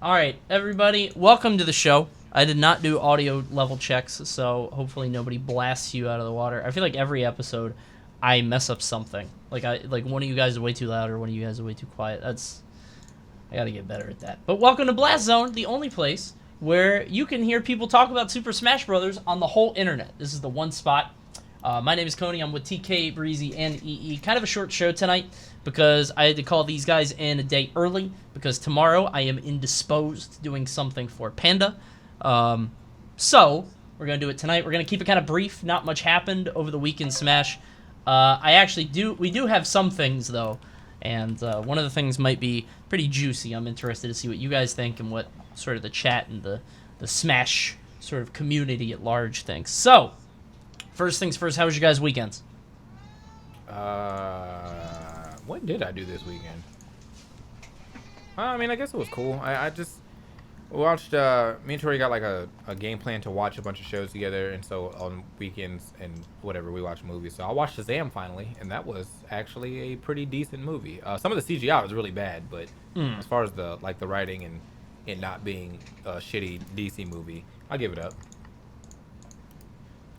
Alright, everybody, welcome to the show. I did not do audio level checks, so hopefully nobody blasts you out of the water. I feel like every episode I mess up something. Like one of you guys is way too loud or one of you guys is way too quiet. I gotta get better at that. But welcome to Blast Zone, the only place where you can hear people talk about Super Smash Bros. On the whole internet. This is the one spot. My name is Coney. I'm with TK, Breezy, and EE. Kind of a short show tonight because I had to call these guys in a day early because tomorrow I am indisposed doing something for Panda. So we're going to do it tonight. We're going to keep it kind of brief. Not much happened over the week in Smash. We do have some things, though. And one of the things might be pretty juicy. I'm interested to see what you guys think and what sort of the chat and the Smash sort of community at large thinks. So, first things first, how was your guys' weekends? What did I do this weekend? I mean, I guess it was cool. I just watched, me and Tori got like a game plan to watch a bunch of shows together, and so on weekends and whatever, we watch movies. So I watched ShazAM finally, and that was actually a pretty decent movie. Some of the CGI was really bad, but as far as the writing and it not being a shitty DC movie, I'll give it up.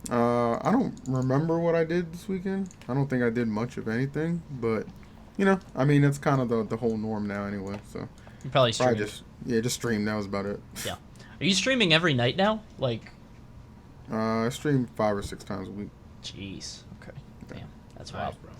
I don't remember what I did this weekend. I don't think I did much of anything, but you know, I mean, it's kind of the whole norm now anyway. So You probably streamed. just stream. That was about it. Yeah. Are you streaming every night now? Like, I stream 5 or 6 times a week. jeez. Okay. Damn. That's Nice, wild. bro.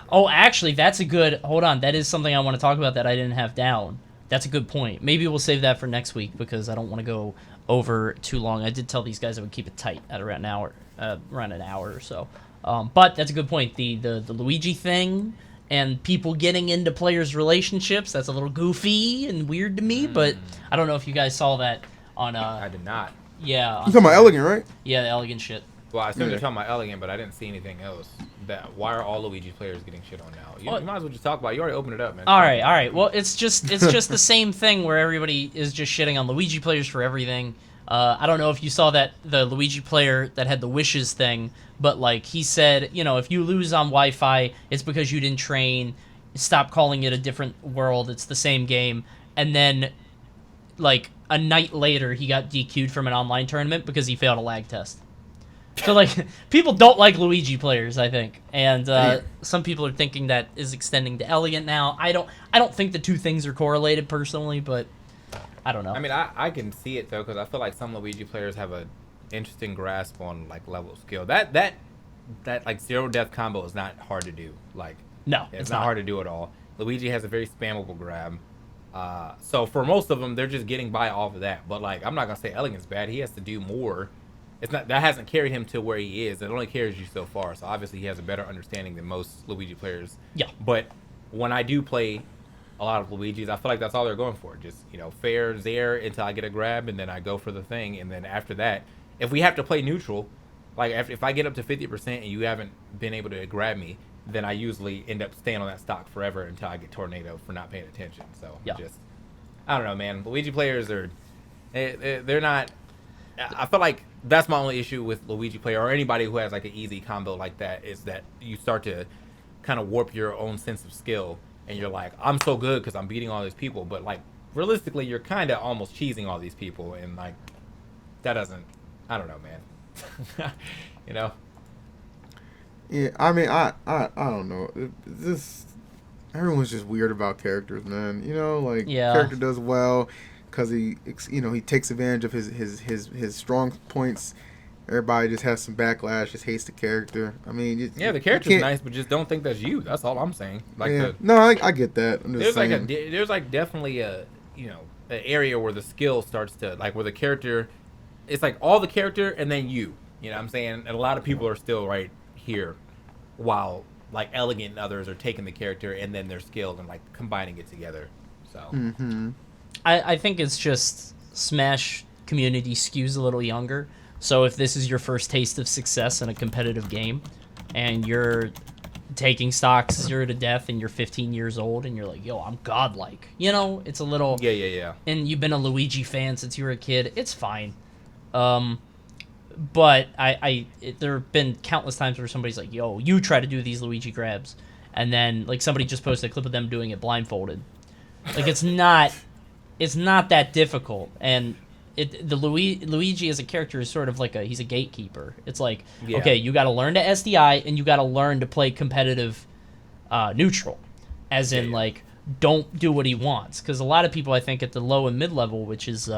Oh, actually, that's a good... Hold on. That is something I want to talk about that I didn't have down. That's a good point. Maybe we'll save that for next week because I don't want to go over too long. I did tell these guys I would keep it tight at around an hour or so. But that's a good point. The Luigi thing and people getting into players' relationships, that's a little goofy and weird to me, but I don't know if you guys saw that on... I did not. Yeah. You talking about Elegant, right? Yeah, the elegant shit. Well, I assume Yeah. you're talking about Elegant, but I didn't see anything else. Why are all Luigi players getting shit on now? You might as well just talk about it. You already opened it up, man. All right. Well, it's just the same thing where everybody is just shitting on Luigi players for everything. I don't know if you saw that the Luigi player that had the wishes thing, but like he said, you know, if you lose on Wi-Fi, it's because you didn't train. Stop calling it a different world. It's the same game. And then, like a night later, he got DQ'd from an online tournament because he failed a lag test. So, like, people don't like Luigi players, I think, and some people are thinking that is extending to Elegant now. I don't think the two things are correlated personally, but I don't know. I mean, I can see it though, because I feel like some Luigi players have a interesting grasp on like level of skill. That like zero death combo is not hard to do. Like, No, it's not hard to do at all. Luigi has a very spammable grab. So for most of them, they're just getting by off of that. But like, I'm not gonna say Elegant's bad. He has to do more. It's not that hasn't carried him to where he is. It only carries you so far. So obviously he has a better understanding than most Luigi players. Yeah. But when I do play a lot of Luigis, I feel like that's all they're going for. Just, you know, fair there until I get a grab, and then I go for the thing. And then after that, if we have to play neutral, like if I get up to 50% and you haven't been able to grab me, then I usually end up staying on that stock forever until I get tornado for not paying attention. So Yeah. just, I don't know, man. Luigi players are, they're not. I feel like that's my only issue with Luigi player or anybody who has like an easy combo like that, is that you start to kind of warp your own sense of skill, and you're like, I'm so good because I'm beating all these people, but like realistically, you're kind of almost cheesing all these people, and like that doesn't. I don't know, man. You know. Yeah, I mean, I don't know. Everyone's just weird about characters, man. You know, like character does well because he takes advantage of his strong points. Everybody just has some backlash, just hates the character. I mean, the character's nice, but just don't think that's you. That's all I'm saying. Like, yeah. No, I get that. I'm just saying. There's definitely a an area where the skill starts to, like, where the character, it's like all the character and then you. You know what I'm saying? And a lot of people are still right here, while like Elegant and others are taking the character and then their skill and like combining it together. So. Mm-hmm. I think it's just Smash community skews a little younger. So if this is your first taste of success in a competitive game, and you're taking stocks 0 to death, and you're 15 years old, and you're like, yo, I'm godlike. You know, it's a little... Yeah. And you've been a Luigi fan since you were a kid. It's fine. But there have been countless times where somebody's like, yo, you try to do these Luigi grabs. And then, like, somebody just posted a clip of them doing it blindfolded. Like, it's not it's not that difficult, and Luigi as a character is sort of like he's a gatekeeper. It's like, okay, you got to learn to SDI and you got to learn to play competitive neutral, as in like don't do what he wants, because a lot of people I think at the low and mid level, which is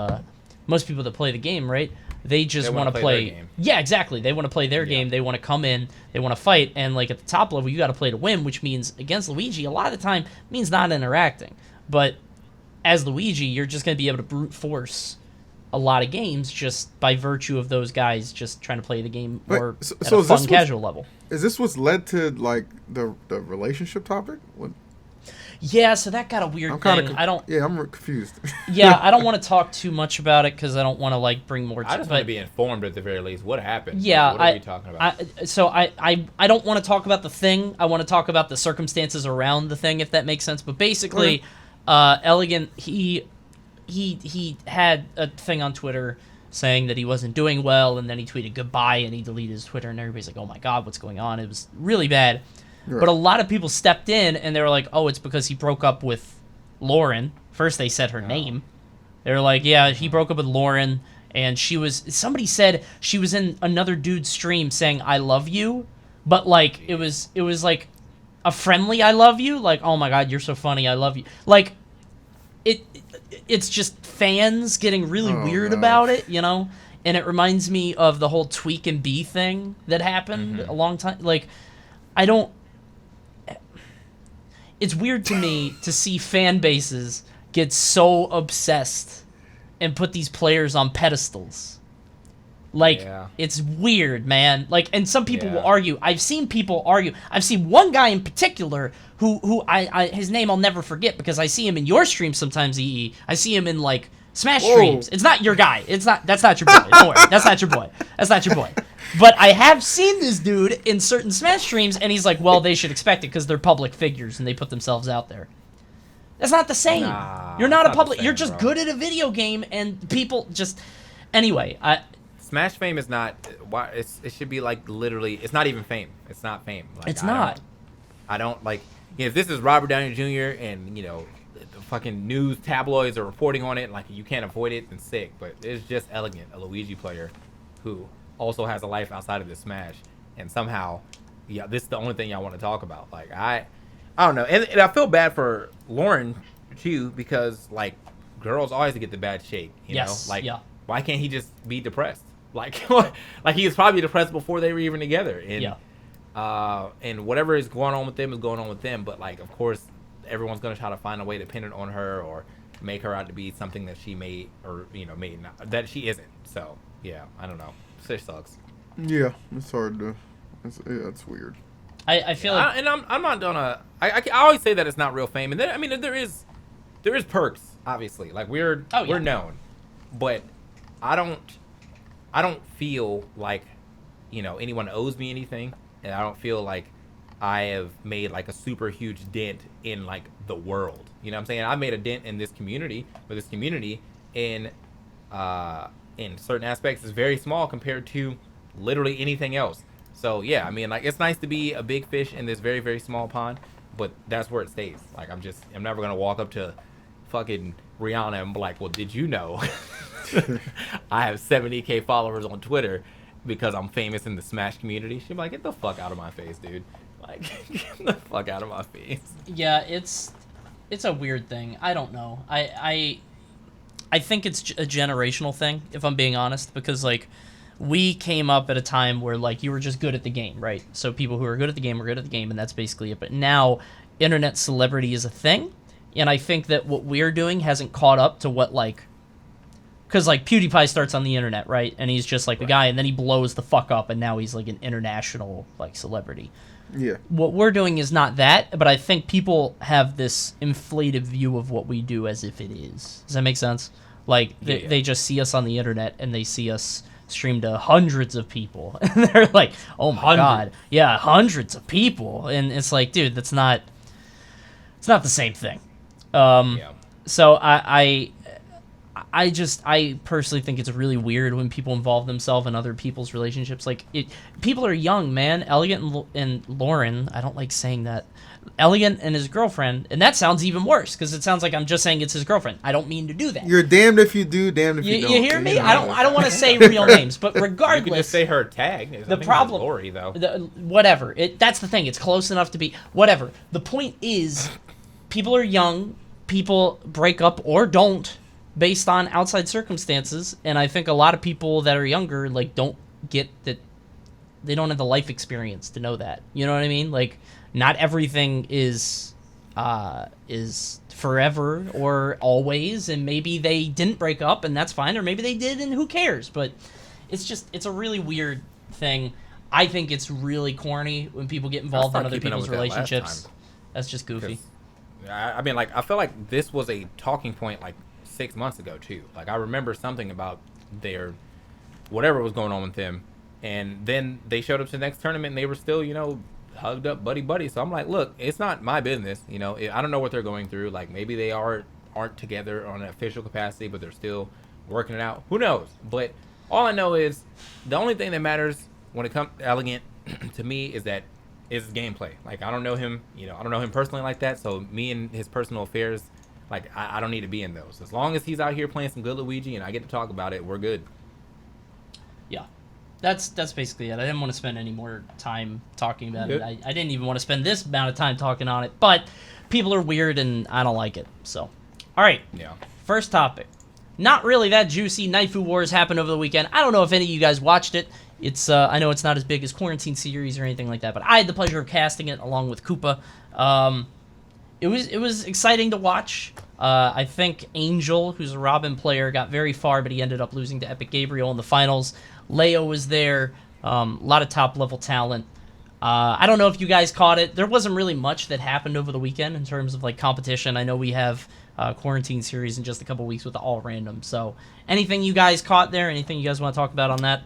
most people that play the game, right? They just want to play. Yeah, exactly. They want to play their game. They want to come in. They want to fight. And like at the top level, you got to play to win, which means against Luigi, a lot of the time means not interacting. But as Luigi, you're just going to be able to brute force a lot of games just by virtue of those guys just trying to play the game more at a fun, casual level. Is this what's led to like the relationship topic? Yeah, so that got a weird thing. I'm confused. Yeah, I don't want to talk too much about it because I don't want to like bring more. I just want to be informed at the very least. What happened? Yeah, what are we talking about? I don't want to talk about the thing. I want to talk about the circumstances around the thing, if that makes sense. But basically, Elegant he had a thing on Twitter saying that he wasn't doing well, and then he tweeted goodbye and he deleted his Twitter, and everybody's like, "Oh my God, what's going on?" It was really bad. Right. But a lot of people stepped in, and they were like, oh, it's because he broke up with Lauren. First, they said her name. They were like, yeah, he broke up with Lauren, and somebody said she was in another dude's stream saying, I love you, but, like, it was like, a friendly I love you, like, oh my God, you're so funny, I love you. Like, it's just fans getting really weird about it, you know? And it reminds me of the whole Tweak and Bee thing that happened a long time. Like, it's weird to me to see fan bases get so obsessed and put these players on pedestals. Like, it's weird, man. Like, and some people will argue. I've seen people argue. I've seen one guy in particular who his name I'll never forget because I see him in your stream sometimes, EE. I see him in, like, Smash streams. It's not your guy. That's not your boy. Don't worry. That's not your boy. That's not your boy. But I have seen this dude in certain Smash streams, and he's like, well, they should expect it because they're public figures and they put themselves out there. That's not the same. You're not a public. You're just good at a video game, and people just. Anyway, Smash fame is not. Why it should be like literally. It's not even fame. It's not fame. Like, it's not. I don't like. You know, if this is Robert Downey Jr. and the fucking news tabloids are reporting on it, and like you can't avoid it, then sick. But it's just Elegant, a Luigi player, who also has a life outside of this Smash, and somehow, this is the only thing y'all want to talk about. Like I don't know, and I feel bad for Lauren too, because like girls always get the bad shake, you know. Like why can't he just be depressed? Like like he was probably depressed before they were even together, and and whatever is going on with them is going on with them. But like of course everyone's gonna try to find a way to pin it on her or make her out to be something that she may or may not, that she isn't. So yeah, I don't know. It sucks. Yeah, it's hard to. It's weird. I feel like, and I'm not gonna. I always say that it's not real fame, and then, I mean there is perks, obviously. Like we're known, but I don't feel like anyone owes me anything, and I don't feel like I have made like a super huge dent in like the world. You know what I'm saying? I made a dent in this community, but this community in certain aspects is very small compared to literally anything else. So yeah, I mean, like it's nice to be a big fish in this very, very small pond, but that's where it stays. Like I'm never gonna walk up to fucking Rihanna and be like, well, did you know I have 70,000 followers on Twitter because I'm famous in the Smash community? She'd be like, get the fuck out of my face, dude. Like, get the fuck out of my face. Yeah, it's a weird thing. I don't know. I think it's a generational thing, if I'm being honest, because like we came up at a time where like you were just good at the game, right? So people who are good at the game were good at the game, and that's basically it. But now internet celebrity is a thing, and I think that what we're doing hasn't caught up to what like, because like PewDiePie starts on the internet, right? And he's just like a guy, and then he blows the fuck up, and now he's like an international like celebrity. Yeah. What we're doing is not that, but I think people have this inflated view of what we do as if it is. Does that make sense? Like, they just see us on the internet, and they see us stream to hundreds of people. And they're like, oh my God. Yeah, hundreds of people. And it's like, dude, it's not the same thing. So I I personally think it's really weird when people involve themselves in other people's relationships. Like, people are young, man. Elegant and Lauren, I don't like saying that. Elegant and his girlfriend, and that sounds even worse because it sounds like I'm just saying it's his girlfriend. I don't mean to do that. You're damned if you do, damned if you don't. You hear me? I don't want to say real names, but regardless, you can just say her tag. The problem, Lori, though. Whatever. That's the thing. It's close enough to be whatever. The point is, people are young. People break up or don't based on outside circumstances, and I think a lot of people that are younger like don't get that. They don't have the life experience to know that. You know what I mean? Like, not everything is forever or always, and maybe they didn't break up and that's fine, or maybe they did and who cares. But it's a really weird thing. I think it's really corny when people get involved in other people's relationships. That's just goofy. I mean, like, I feel like this was a talking point like 6 months ago too. Like, I remember something about their whatever was going on with them, and then they showed up to the next tournament and they were still, hugged up buddy. So I'm like, look, it's not my business. I don't know what they're going through. Like, maybe they aren't together on an official capacity, but they're still working it out. Who knows? But all I know is the only thing that matters when it comes to Elegant to me is gameplay. Like, I don't know him, I don't know him personally like that. So me and his personal affairs, like, I don't need to be in those. As long as he's out here playing some good Luigi and I get to talk about it, we're good. Yeah. That's basically it. I didn't want to spend any more time talking about it. I didn't even want to spend this amount of time talking on it, but people are weird and I don't like it. So, all right. Yeah. First topic. Not really that juicy. Naifu Wars happened over the weekend. I don't know if any of you guys watched it. It's I know it's not as big as Quarantine Series or anything like that, but I had the pleasure of casting it along with Koopa. It was exciting to watch. I think Angel, who's a Robin player, got very far, but he ended up losing to Epic Gabriel in the finals. Leo was there. A lot of top-level talent. I don't know if you guys caught it. There wasn't really much that happened over the weekend in terms of like competition. I know we have Quarantine Series in just a couple weeks with the all random. So anything you guys caught there? Anything you guys want to talk about on that?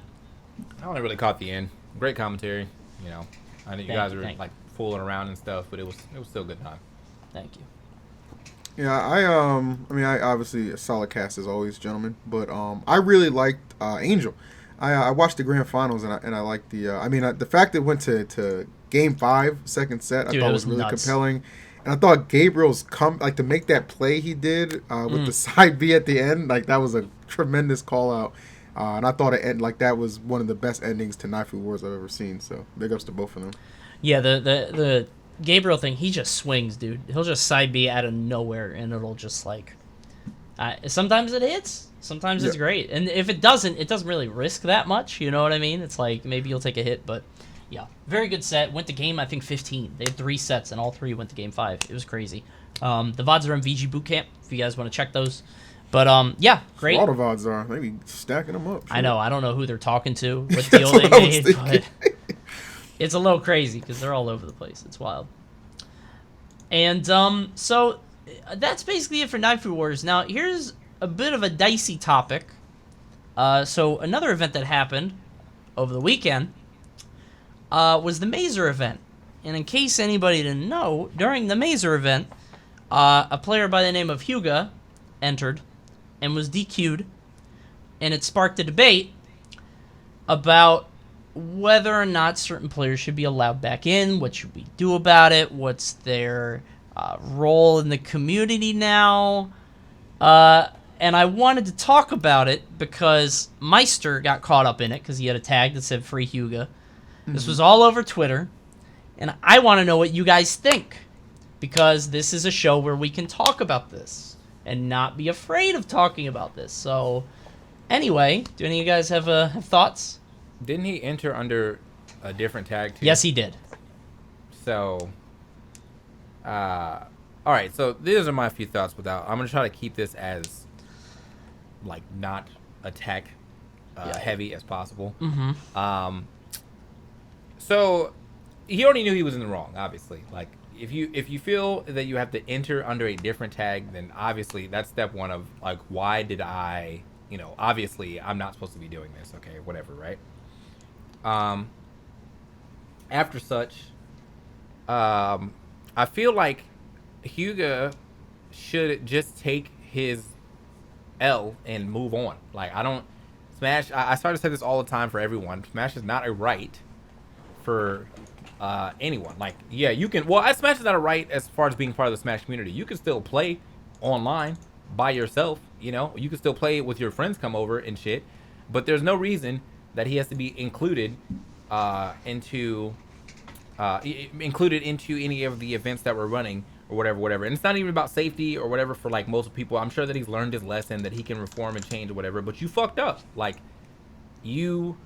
I only really caught the end. Great commentary. I know you guys were like fooling around and stuff, but it was still a good time. Thank you. Yeah, I obviously a solid cast as always, gentlemen. But I really liked Angel. I watched the grand finals and I liked the fact that it went to game 5, second set. I thought was really nuts. Compelling, and I thought Gabriel's to make that play he did with the side B at the end, like that was a tremendous call out, and I thought that was one of the best endings to Naifu Wars I've ever seen. So big ups to both of them. Yeah, the Gabriel thing, he just swings, dude. He'll just side B out of nowhere and it'll just like sometimes it hits. Sometimes it's great. And if it doesn't really risk that much. You know what I mean? It's like maybe you'll take a hit, but yeah. Very good set. Went to game, I think, 15. They had 3 sets, and all 3 went to game 5. It was crazy. The VODs are on VG Bootcamp if you guys want to check those. But, yeah, great. A lot of VODs are. They be stacking them up. Sure. I know. I don't know who they're talking to, what deal they made, but it's a little crazy because they're all over the place. It's wild. And so that's basically it for Naifu Wars. Now, here's a bit of a dicey topic. So another event that happened over the weekend was the Mazer event. And in case anybody didn't know, during the Mazer event, a player by the name of Hyuga entered and was DQ'd. And it sparked a debate about whether or not certain players should be allowed back in. What should we do about it? What's their role in the community now? And I wanted to talk about it because Meister got caught up in it because he had a tag that said Free Hyuga. Mm-hmm. This was all over Twitter. And I want to know what you guys think. Because this is a show where we can talk about this. And not be afraid of talking about this. So, anyway, do any of you guys have thoughts? Didn't he enter under a different tag too? Yes, he did. So, all right. So, these are my few thoughts I'm going to try to keep this as like not attack heavy as possible. Mm-hmm. So he already knew he was in the wrong, obviously. Like if you feel that you have to enter under a different tag, then obviously that's step one of like, why did I, obviously I'm not supposed to be doing this. Okay, whatever, right? After such, I feel like Hyuga should just take his L and move on. Like, I don't Smash. I started to say this all the time for everyone. Smash is not a right for anyone. Like, yeah, you can. Well, Smash is not a right as far as being part of the Smash community. You can still play online by yourself. You know, you can still play with your friends come over and shit. But there's no reason that he has to be included into any of the events that we're running or whatever. And it's not even about safety or whatever for like most people. I'm sure that he's learned his lesson, that he can reform and change or whatever. But you fucked up. Like, you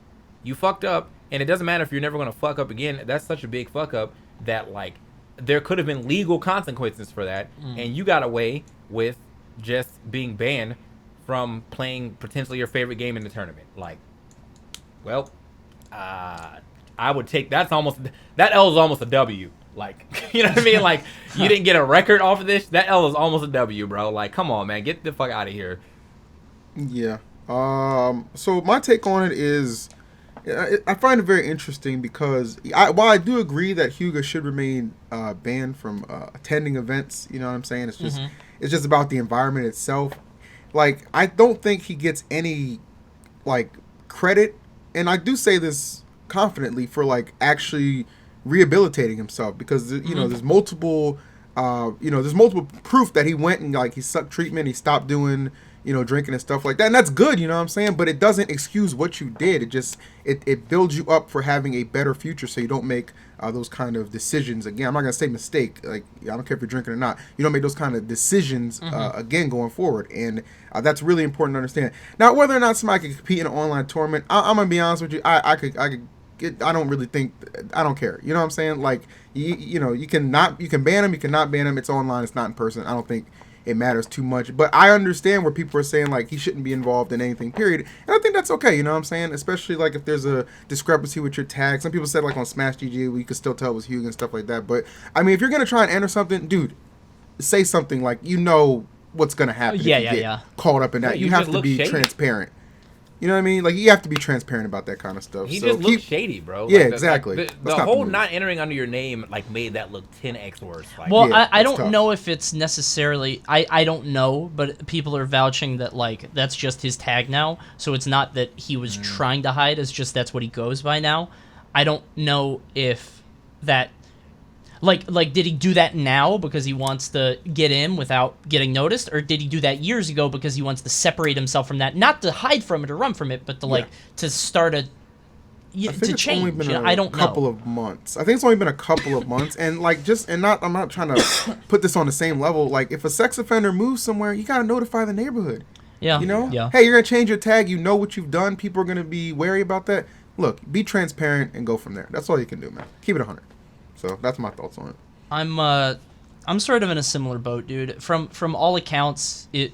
fucked up, and it doesn't matter if you're never gonna fuck up again. That's such a big fuck up that like there could have been legal consequences for that, and you got away with just being banned from playing potentially your favorite game in the tournament. Like, well, I would take that L is almost a W. Like, you know what I mean? Like, you didn't get a record off of this. That L is almost a W, bro. Like, come on, man, get the fuck out of here. Yeah. So my take on it is, I find it very interesting because while I do agree that Hyuga should remain banned from attending events, you know what I'm saying? It's just it's just about the environment itself. Like, I don't think he gets any like credit, and I do say this confidently, for like actually rehabilitating himself, because you know there's multiple proof that he went and like he sucked treatment, he stopped doing drinking and stuff like that, and that's good, you know what I'm saying, but it doesn't excuse what you did. It just it builds you up for having a better future, so you don't make those kind of decisions again. I'm not gonna say mistake, like I don't care if you're drinking or not, you don't make those kind of decisions again going forward, and that's really important to understand. Now, whether or not somebody can compete in an online tournament, I'm gonna be honest with you, I don't really think, I don't care. You know what I'm saying? Like, you can ban him, you cannot ban him. It's online, it's not in person. I don't think it matters too much. But I understand where people are saying, like, he shouldn't be involved in anything, period. And I think that's okay, you know what I'm saying? Especially, like, if there's a discrepancy with your tag. Some people said, like, on Smash GG, we could still tell it was Hyuga and stuff like that. But, I mean, if you're going to try and enter something, dude, say something like, what's going to happen if you get caught up in that. You have to be transparent. You know what I mean? Like, you have to be transparent about that kind of stuff. He just looks shady, bro. Yeah, like, exactly. Like, the whole not entering under your name, like, made that look 10x worse. Like, well, yeah, I don't know if it's necessarily... I don't know, but people are vouching that, like, that's just his tag now. So it's not that he was trying to hide. It's just that's what he goes by now. I don't know if that... Like, did he do that now because he wants to get in without getting noticed, or did he do that years ago because he wants to separate himself from that, not to hide from it or run from it, but to to start to change? Only been I don't know. Couple of months. I think it's only been a couple of months, and I'm not trying to put this on the same level. Like, if a sex offender moves somewhere, you gotta notify the neighborhood. Yeah. You know? Yeah. Hey, you're gonna change your tag. You know what you've done. People are gonna be wary about that. Look, be transparent and go from there. That's all you can do, man. Keep it 100. So that's my thoughts on it. I'm sort of in a similar boat, dude. From all accounts, people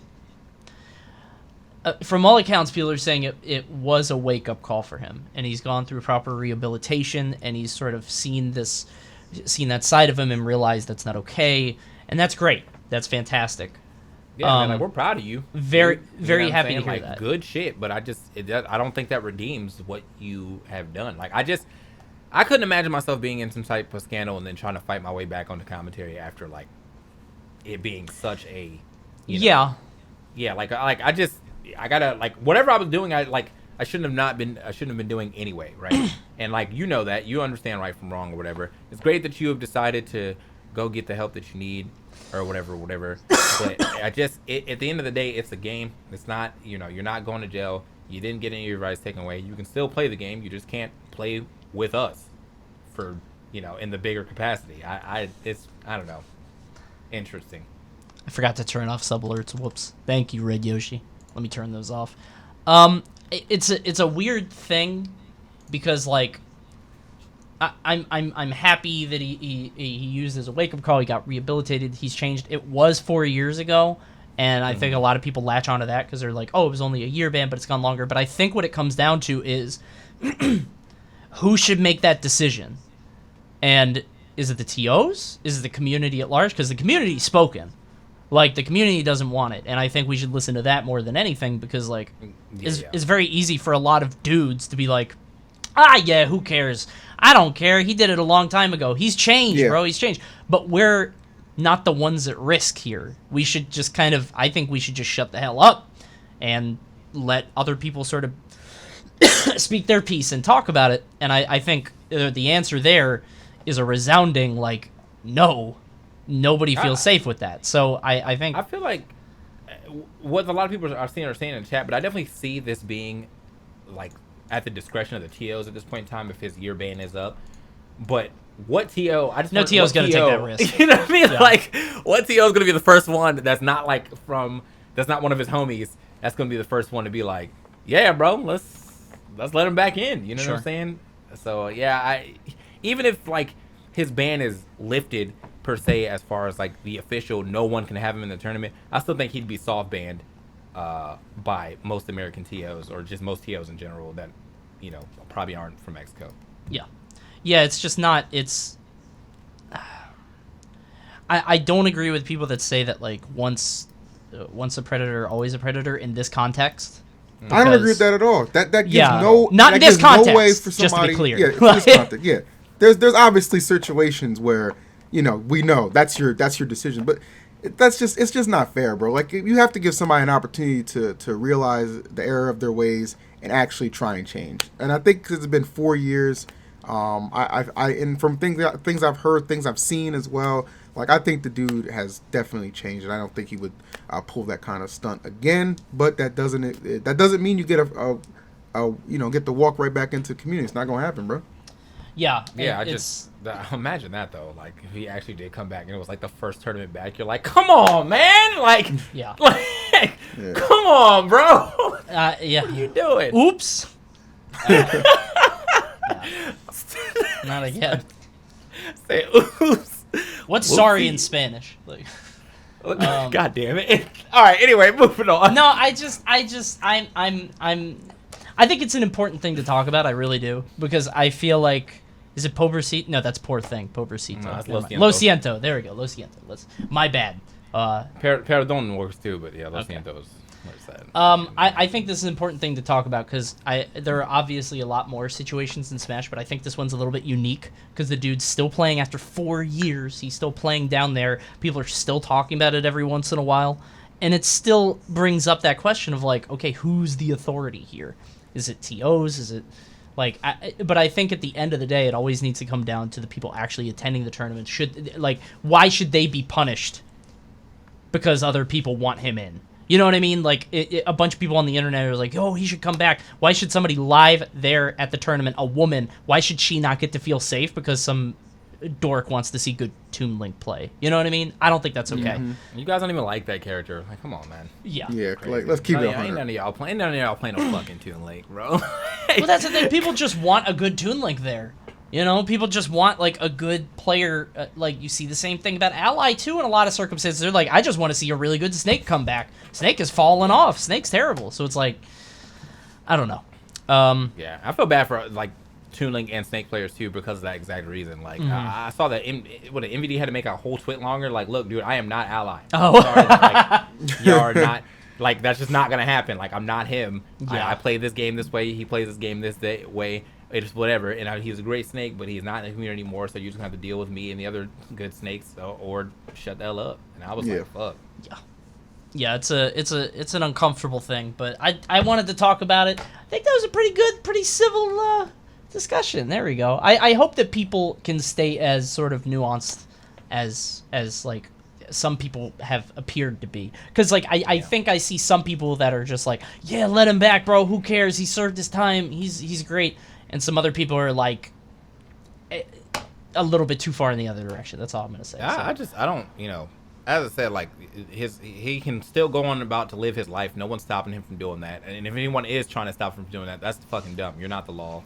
are saying it was a wake up call for him, and he's gone through proper rehabilitation, and he's sort of seen that side of him and realized that's not okay, and that's great. That's fantastic. Yeah, man, like, we're proud of you. Very happy saying? to hear like, that. Good shit, but I don't think that redeems what you have done. Like, I couldn't imagine myself being in some type of scandal and then trying to fight my way back onto commentary after, like, it being such a, yeah, like I gotta, like, whatever I was doing, I shouldn't have been doing anyway, right? And, like, you know that, you understand right from wrong or whatever. It's great that you have decided to go get the help that you need or whatever. But at the end of the day, it's a game. It's not, you're not going to jail. You didn't get any of your rights taken away. You can still play the game. You just can't play with us for, in the bigger capacity. I don't know. Interesting. I forgot to turn off sub alerts. Whoops. Thank you, Red Yoshi. Let me turn those off. It's a weird thing because, like, I'm happy that he used as a wake up call. He got rehabilitated. He's changed. It was 4 years ago, and I think a lot of people latch onto that because they're like, oh, it was only a year ban, but it's gone longer. But I think what it comes down to is who should make that decision? And is it the TOs? Is it the community at large? Because the community's spoken. Like, the community doesn't want it. And I think we should listen to that more than anything because, like, it's very easy for a lot of dudes to be like, yeah, who cares? I don't care. He did it a long time ago. He's changed, bro. He's changed. But we're not the ones at risk here. We should just I think we should just shut the hell up and let other people sort of speak their piece and talk about it. And I think the answer there is a resounding, like, no. Nobody feels safe with that. So I think... I feel like what a lot of people are saying in the chat, but I definitely see this being, like, at the discretion of the TOs at this point in time if his year ban is up. But what TO... No TO's going to take that risk. You know what I mean? Yeah. Like, what TO is going to be the first one that's not, like, that's not one of his homies, that's going to be the first one to be like, yeah, bro, let's let him back in. You know what I'm saying? So, yeah, even if, like, his ban is lifted per se as far as like the official no one can have him in the tournament, I still think he'd be soft banned by most American TOs or just most TOs in general that, you know, probably aren't from Mexico. Yeah, it's just not, it's I don't agree with people that say that like once a predator always a predator in this context. I don't agree with that at all. That gives not in this context, no way for somebody, just to be clear. Yeah, this context, yeah. There's obviously situations where, you know, we know that's your decision, but it's just not fair, bro. Like, you have to give somebody an opportunity to realize the error of their ways and actually try and change. And I think 'cause it's been 4 years, and from things I've heard, things I've seen as well, like, I think the dude has definitely changed, and I don't think he would pull that kind of stunt again. But that doesn't mean you get get to walk right back into the community. It's not gonna happen, bro. Yeah. Imagine that though. Like, if he actually did come back and it was like the first tournament back, you're like, come on, man. Like, come on, bro. Yeah. What are you doing? Oops. Not again. Say oops. What's sorry in Spanish? Like, God damn it. All right. Anyway, moving on. No, I think it's an important thing to talk about. I really do, because I feel like, is it Pobrecito? No, that's Poor Thing. Pobrecito. No, that's Lo Siento. There we go. Lo Siento. My bad. Perdón works too, but yeah, Lo Siento is more sad. I think this is an important thing to talk about, because there are obviously a lot more situations in Smash, but I think this one's a little bit unique because the dude's still playing after 4 years. He's still playing down there. People are still talking about it every once in a while, and it still brings up that question of like, okay, who's the authority here? Is it TOs? Is it like? But I think at the end of the day, it always needs to come down to the people actually attending the tournament. Why should they be punished because other people want him in? You know what I mean? Like, a bunch of people on the internet are like, oh, he should come back. Why should somebody live there at the tournament, a woman, why should she not get to feel safe because some dork wants to see good Toon Link play? You know what I mean? I don't think that's okay. Mm-hmm. You guys don't even like that character. Like, come on, man. Yeah. Like, let's keep it 100. Ain't none of y'all playing no fucking Toon Link, bro. Well, that's the thing. People just want a good Toon Link there. You know, people just want, like, a good player. Like, you see the same thing about Ally, too, in a lot of circumstances. They're like, I just want to see a really good Snake come back. Snake has fallen off. Snake's terrible. So it's like, I don't know. Yeah, I feel bad for, like, Toon Link and Snake players, too, because of that exact reason. Like, I saw that MVD had to make a whole twit longer. Like, look, dude, I am not Ally. Oh. Sorry, like, you are not. Like, that's just not going to happen. Like, I'm not him. Yeah. I play this game this way. He plays this game this way. It's whatever, and he's a great Snake, but he's not in the community anymore, so you just have to deal with me and the other good Snakes, or shut the hell up. And I was like, fuck. Yeah, it's an uncomfortable thing, but I wanted to talk about it. I think that was a pretty civil discussion. There we go. I hope that people can stay as sort of nuanced as like some people have appeared to be, because like I think I see some people that are just like, yeah, let him back, bro, who cares, he served his time, he's great. And some other people are like a little bit too far in the other direction. That's all I'm gonna say. I don't, you know, as I said, like, he can still go on about to live his life. No one's stopping him from doing that. And if anyone is trying to stop him from doing that, that's fucking dumb. You're not the law,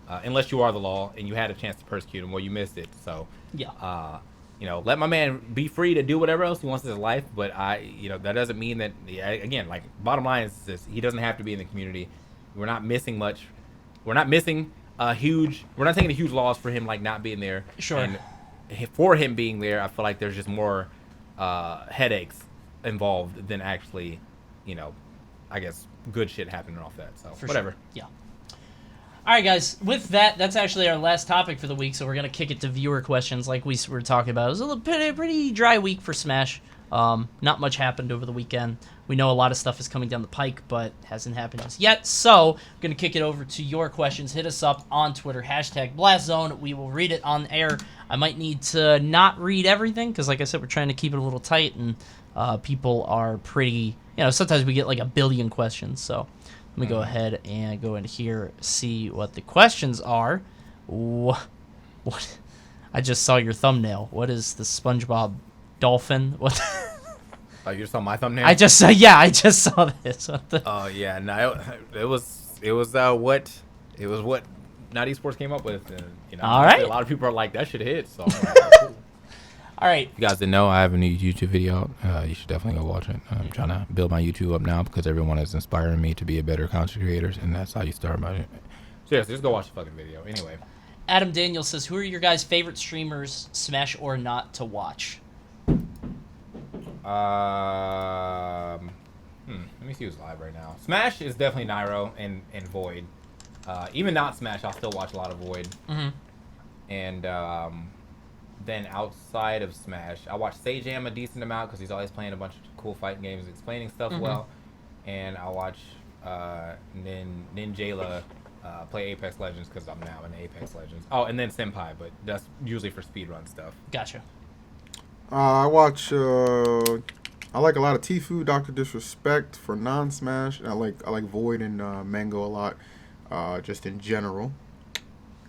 unless you are the law and you had a chance to persecute him. Well, you missed it. So yeah. You know, let my man be free to do whatever else he wants in his life. But that doesn't mean that. Again, like, bottom line is this: he doesn't have to be in the community. We're not missing much. We're not missing we're not taking a huge loss for him, like, not being there. Sure. And for him being there, I feel like there's just more headaches involved than actually, you know, I guess good shit happening off that. So for whatever. Sure. Yeah. All right, guys. With that, that's actually our last topic for the week. So we're gonna kick it to viewer questions, like we were talking about. It was a pretty dry week for Smash. Not much happened over the weekend. We know a lot of stuff is coming down the pike, but hasn't happened just yet. So I'm going to kick it over to your questions. Hit us up on Twitter, #BlastZone. We will read it on air. I might need to not read everything because, like I said, we're trying to keep it a little tight, and people are pretty, sometimes we get like a billion questions. So let me go ahead and go into here, see what the questions are. What? I just saw your thumbnail. What is the SpongeBob dolphin? What? Oh, you just saw my thumbnail? I just saw this. Oh yeah, no, it was what Naughty Sports came up with, and all right. A lot of people are like, that should hit. So, cool. All right. If you guys didn't know, I have a new YouTube video. You should definitely go watch it. I'm trying to build my YouTube up now because everyone is inspiring me to be a better content creator, and that's how you start my. So yes, just go watch the fucking video. Anyway. Adam Daniel says, "Who are your guys' favorite streamers, Smash or not, to watch?" Let me see who's live right now. Smash is definitely Nairo and Void. Even not Smash, I'll still watch a lot of Void. Mm-hmm. And then outside of Smash, I watch Sajam a decent amount because he's always playing a bunch of cool fighting games, explaining stuff well. And I watch Ninjala play Apex Legends because I'm now in Apex Legends. Oh, and then Senpai, but that's usually for speedrun stuff. Gotcha. I watch. I like a lot of Tfue, Dr. Disrespect for non-Smash. I like Void and Mango a lot, just in general.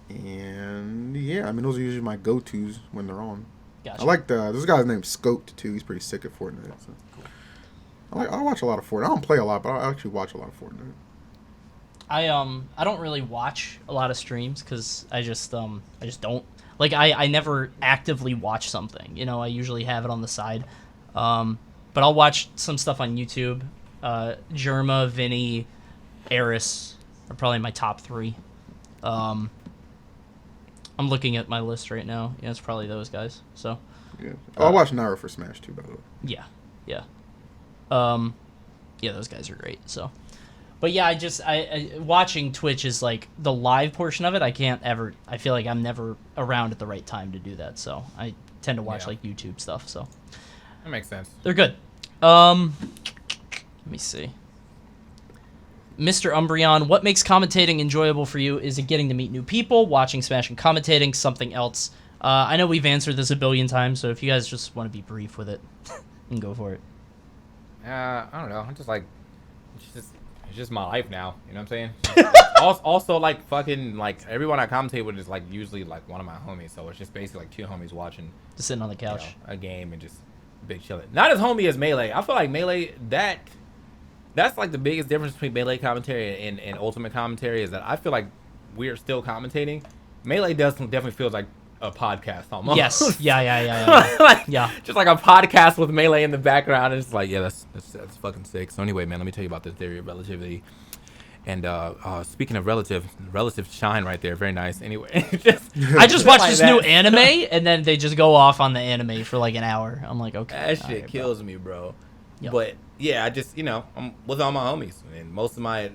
And yeah, I mean those are usually my go-tos when they're on. Gotcha. I like this guy's named Scoped too. He's pretty sick at Fortnite. So. I watch a lot of Fortnite. I don't play a lot, but I actually watch a lot of Fortnite. I don't really watch a lot of streams because I just don't. Like, I never actively watch something. I usually have it on the side. But I'll watch some stuff on YouTube. Germa, Vinny, Eris are probably my top 3. I'm looking at my list right now. Yeah, it's probably those guys. So. Yeah. I watch Nairo for Smash too, by the way. Yeah. Yeah, those guys are great. So. But yeah, I watching Twitch is like the live portion of it. I feel like I'm never around at the right time to do that. So I tend to watch like YouTube stuff. So that makes sense. They're good. Let me see. Mr. Umbreon, what makes commentating enjoyable for you? Is it getting to meet new people, watching Smash and commentating, something else? I know we've answered this a billion times, so if you guys just want to be brief with it, you can go for it. I don't know. I'm just like, it's just my life now. You know what I'm saying? also, like, fucking, like, everyone I commentate with is, like, usually, like, one of my homies. So it's just basically, like, 2 homies watching. Just sitting on the couch. A game and just big chilling. Not as homie as Melee. I feel like Melee, that's, like, the biggest difference between Melee commentary and Ultimate commentary is that I feel like we're still commentating. Melee definitely feels like a podcast almost. Yes. Yeah. Like, yeah. Just like a podcast with Melee in the background. And it's like, yeah, that's fucking sick. So anyway, man, let me tell you about the theory of relativity. And speaking of relative shine right there, very nice. Anyway, I just watched this new anime, and then they just go off on the anime for like an hour. I'm like, okay. That shit kills me, bro. Yep. But yeah, I just, I'm with all my homies, and most of my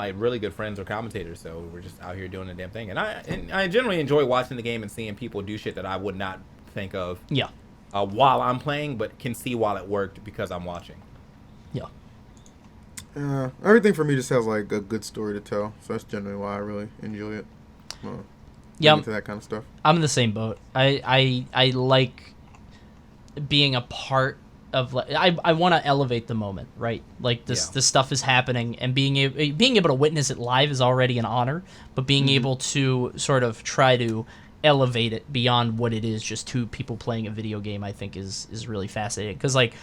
really good friends are commentators, so we're just out here doing the damn thing. And I generally enjoy watching the game and seeing people do shit that I would not think of. Yeah. While I'm playing, but can see while it worked because I'm watching. Yeah. Everything for me just has like a good story to tell, so that's generally why I really enjoy it. Into that kind of stuff. I'm in the same boat. I like being a part of. I want to elevate the moment, right? Like this stuff is happening, and being able to witness it live is already an honor. But being able to sort of try to elevate it beyond what it is, just 2 people playing a video game, I think is really fascinating. Because like,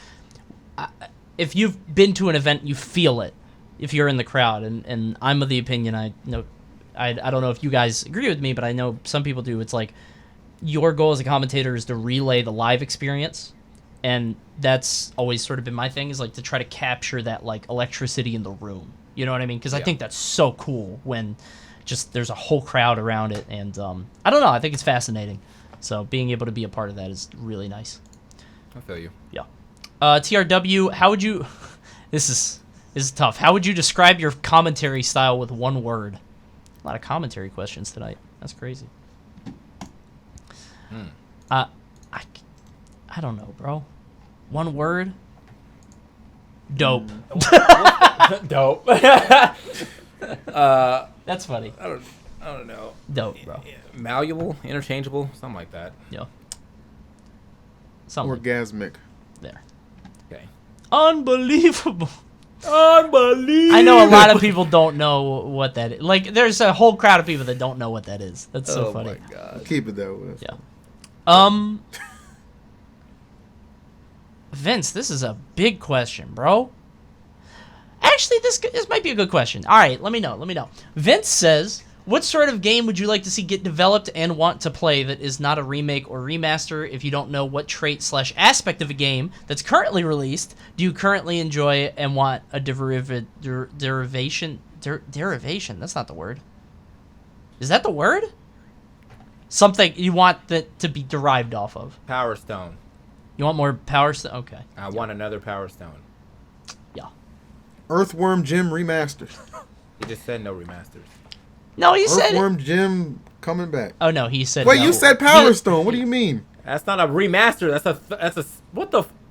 if you've been to an event, you feel it if you're in the crowd. And I'm of the opinion, I don't know if you guys agree with me, but I know some people do. It's like your goal as a commentator is to relay the live experience. And that's always sort of been my thing, is like to try to capture that like electricity in the room. You know what I mean? Because I think that's so cool when just there's a whole crowd around it. And I don't know. I think it's fascinating. So being able to be a part of that is really nice. I feel you. Yeah. TRW, how would you... This is tough. How would you describe your commentary style with one word? A lot of commentary questions tonight. That's crazy. I don't know, bro. One word. Dope. Dope. That's funny. I don't know. Dope, bro. Malleable, interchangeable, something like that. Yeah. Something. Orgasmic. There. Okay. Unbelievable. Unbelievable. I know a lot of people don't know what that is. Like, there's a whole crowd of people that don't know what that is. That's so funny. Oh my god. Keep it that way. Yeah. Vince, this is a big question, bro. Actually, this might be a good question. All right, let me know. Vince says, what sort of game would you like to see get developed and want to play that is not a remake or remaster? If you don't know what trait / aspect of a game that's currently released, do you currently enjoy and want a derivation? Derivation? That's not the word. Is that the word? Something you want that to be derived off of. Power Stone. You want more Power Stone? Okay. I want another Power Stone. Yeah. Earthworm Jim remastered. He just said no remasters. No, he said Earthworm Jim coming back. Oh no, he said. Wait, no. you said Power Stone. What do you mean? That's not a remaster.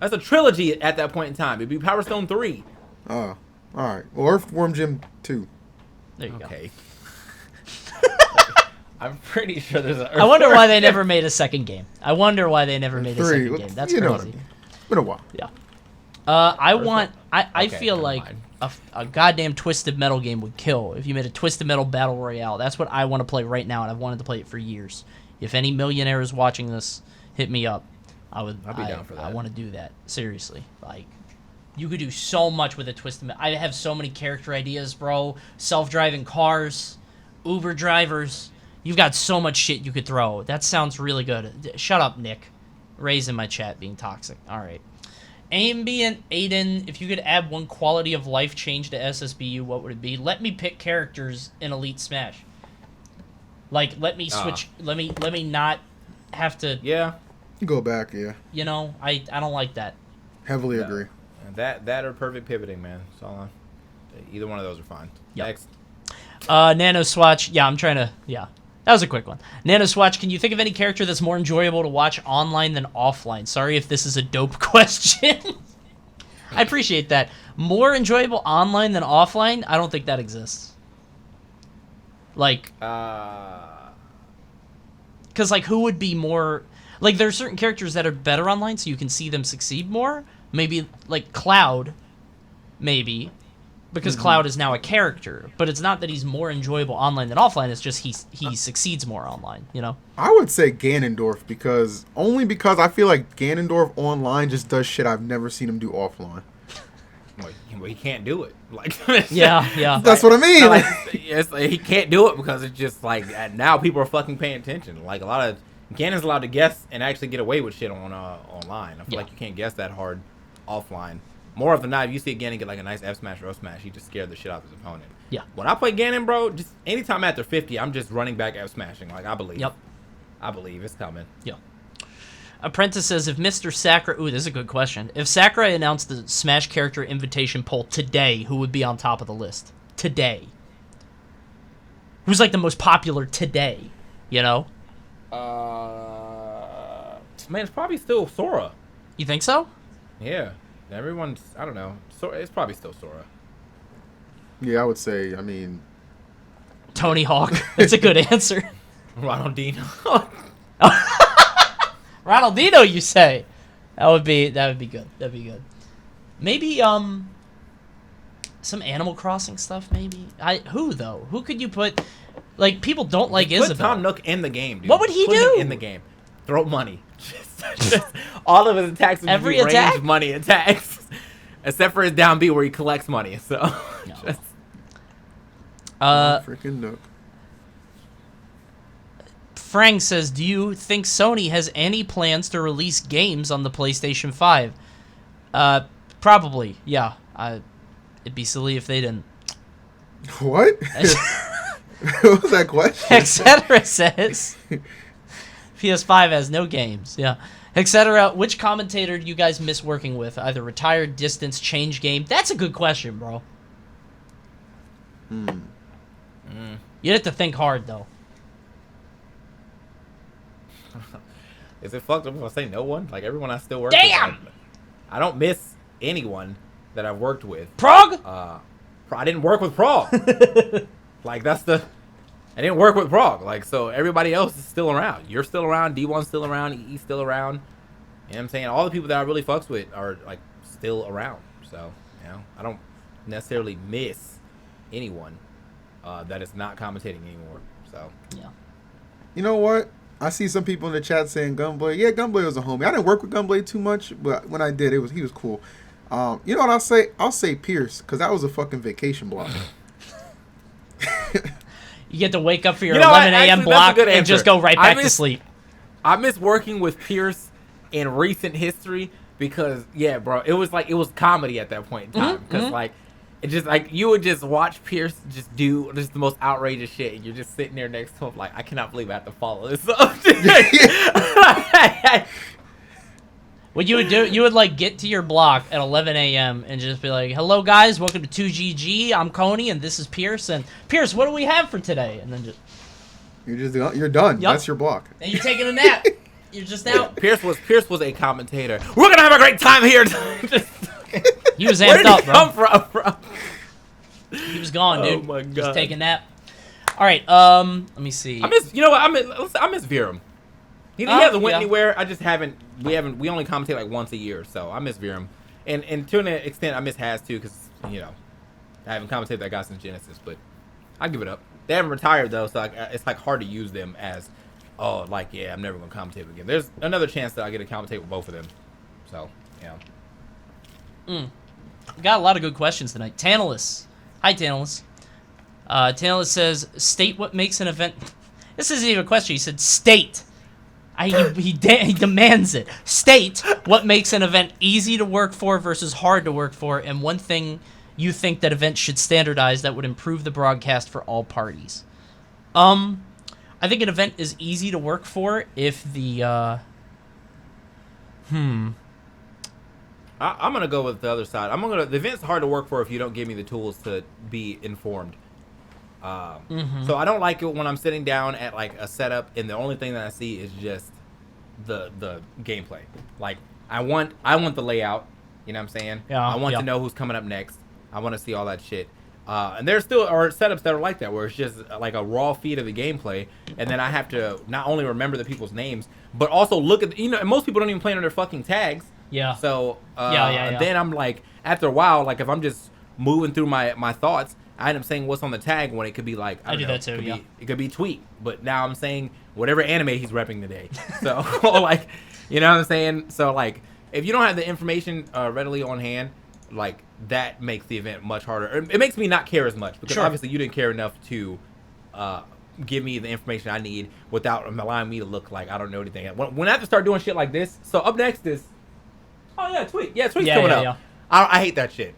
That's a trilogy at that point in time. It'd be Power Stone 3. Oh, all right. Well, Earthworm Jim 2. There you go. Okay. I'm pretty sure there's a. I wonder why they never made a second game. That's crazy. It's been a while. Yeah. I feel like a goddamn Twisted Metal game would kill if you made a Twisted Metal Battle Royale. That's what I want to play right now, and I've wanted to play it for years. If any millionaire is watching this, hit me up. I'll be down for that. I want to do that. Seriously. Like, you could do so much with a Twisted Metal. I have so many character ideas, bro. Self-driving cars, Uber drivers. You've got so much shit you could throw. That sounds really good. Shut up, Nick. Ray's in my chat being toxic. All right. Ambient Aiden, if you could add one quality of life change to SSBU, what would it be? Let me pick characters in Elite Smash. Like, let me switch. Let me not have to. Yeah. Go back, yeah. You know, I don't like that. Heavily agree. That or perfect pivoting, man. It's all on. Either one of those are fine. Yep. Next. Nano Swatch. Yeah, I'm trying to. Yeah. That was a quick one. Nano Swatch, can you think of any character that's more enjoyable to watch online than offline? Sorry if this is a dope question. I appreciate that. More enjoyable online than offline? I don't think that exists. Like, because, like, who would be more... Like, there are certain characters that are better online, so you can see them succeed more. Maybe, like, Cloud, maybe. Because Cloud is now a character, but it's not that he's more enjoyable online than offline. It's just he succeeds more online, you know? I would say Ganondorf because I feel like Ganondorf online just does shit I've never seen him do offline. Well, he can't do it. Like, yeah. That's what I mean. Like, he can't do it because it's just like now people are fucking paying attention. Like, a lot of Ganon's allowed to guess and actually get away with shit on online. I feel like you can't guess that hard offline. More often than not, if you see a Ganon get like a nice F smash or O smash, he just scared the shit out of his opponent. Yeah. When I play Ganon, bro, just anytime after 50, I'm just running back F smashing. Like, I believe. Yep. I believe it's coming. Yeah. Apprentice says, if Mr. Sakurai... Ooh, this is a good question. If Sakurai announced the Smash Character Invitation poll today, who would be on top of the list? Today. Who's, like, the most popular today? You know? Man, it's probably still Sora. You think so? Yeah. Everyone's... I don't know. It's probably still Sora. Yeah, I would say, I mean... Tony Hawk. That's a good answer. Ronaldinho. Ronaldinho, you say? That would be good. That'd be good. Maybe some Animal Crossing stuff. Maybe who though? Who could you put? Like, people don't like Isabelle. Put Tom Nook in the game, dude. What would he do? Him in the game, throw money. Just all of his attacks would Every be attack? range money attacks, except for his down B where he collects money. So. No. Freaking Nook. Frank says, do you think Sony has any plans to release games on the PlayStation 5? Probably, yeah. It'd be silly if they didn't. What? What was that question? Etc. says, PS5 has no games, yeah. Etc. Which commentator do you guys miss working with? Either retired, distance, change game? That's a good question, bro. You'd have to think hard, though. Is it fucked up if I say no one? Like, everyone I still work Damn! with? I don't miss anyone that I've worked with. Prog? I didn't work with Prog. Like, I didn't work with Prog. Like, so everybody else is still around. You're still around. D1's still around. EE's still around. You know what I'm saying? All the people that I really fucks with are, like, still around. So, you know, I don't necessarily miss anyone that is not commentating anymore. So, yeah. You know what? I see some people in the chat saying Gunblade. Yeah, Gunblade was a homie. I didn't work with Gunblade too much, but when I did, he was cool. You know what I'll say? I'll say Pierce, because that was a fucking vacation block. You get to wake up for your 11 a.m. block and just go right back to sleep. I miss working with Pierce in recent history because, yeah, bro, it was comedy at that point in time. Because, like, it just, like, you would just watch Pierce just do just the most outrageous shit, and you're just sitting there next to him like, I cannot believe I have to follow this up. What you would do, you would, like, get to your block at 11 a.m. and just be like, hello, guys, welcome to 2GG. I'm Coney, and this is Pierce. And, Pierce, what do we have for today? And then just... You're done. Yep. That's your block. And you're taking a nap. You're just out. Pierce was a commentator. We're going to have a great time here. He was amped up, bro. Come from, bro? He was gone, dude. Oh, my God. Just taking a nap. All right, let me see. I miss Virum. He hasn't went anywhere. I just haven't. We only commentate like once a year, so I miss Virum, and to an extent I miss Has too, because you know I haven't commentated that guy since Genesis, but I give it up. They haven't retired though, so it's like hard to use them as, oh, like yeah, I'm never gonna commentate again. There's another chance that I get to commentate with both of them, so yeah. We got a lot of good questions tonight. Tantalus, hi Tantalus. Tantalus says, state what makes an event. This isn't even a question. He said, state. He demands it. State what makes an event easy to work for versus hard to work for, and one thing you think that events should standardize that would improve the broadcast for all parties. I think an event is easy to work for if the I'm gonna go with the other side. The event's hard to work for if you don't give me the tools to be informed. So I don't like it when I'm sitting down at like a setup and the only thing that I see is just the gameplay. Like I want the layout, you know what I'm saying? Yeah. I want to know who's coming up next. I want to see all that shit. And there still are setups that are like that where it's just like a raw feed of the gameplay, and then I have to not only remember the people's names but also look at and most people don't even play under their fucking tags. Yeah. So yeah. Then I'm like, after a while, like if I'm just moving through my thoughts, I end up saying what's on the tag when it could be like I do that too. It could be tweet, but now I'm saying whatever anime he's repping today. So like, you know what I'm saying? So like, if you don't have the information readily on hand, like that makes the event much harder. It makes me not care as much because obviously you didn't care enough to give me the information I need without allowing me to look like I don't know anything. When I have to start doing shit like this, so up next is tweet. Yeah, tweet's coming up. Yeah. I hate that shit.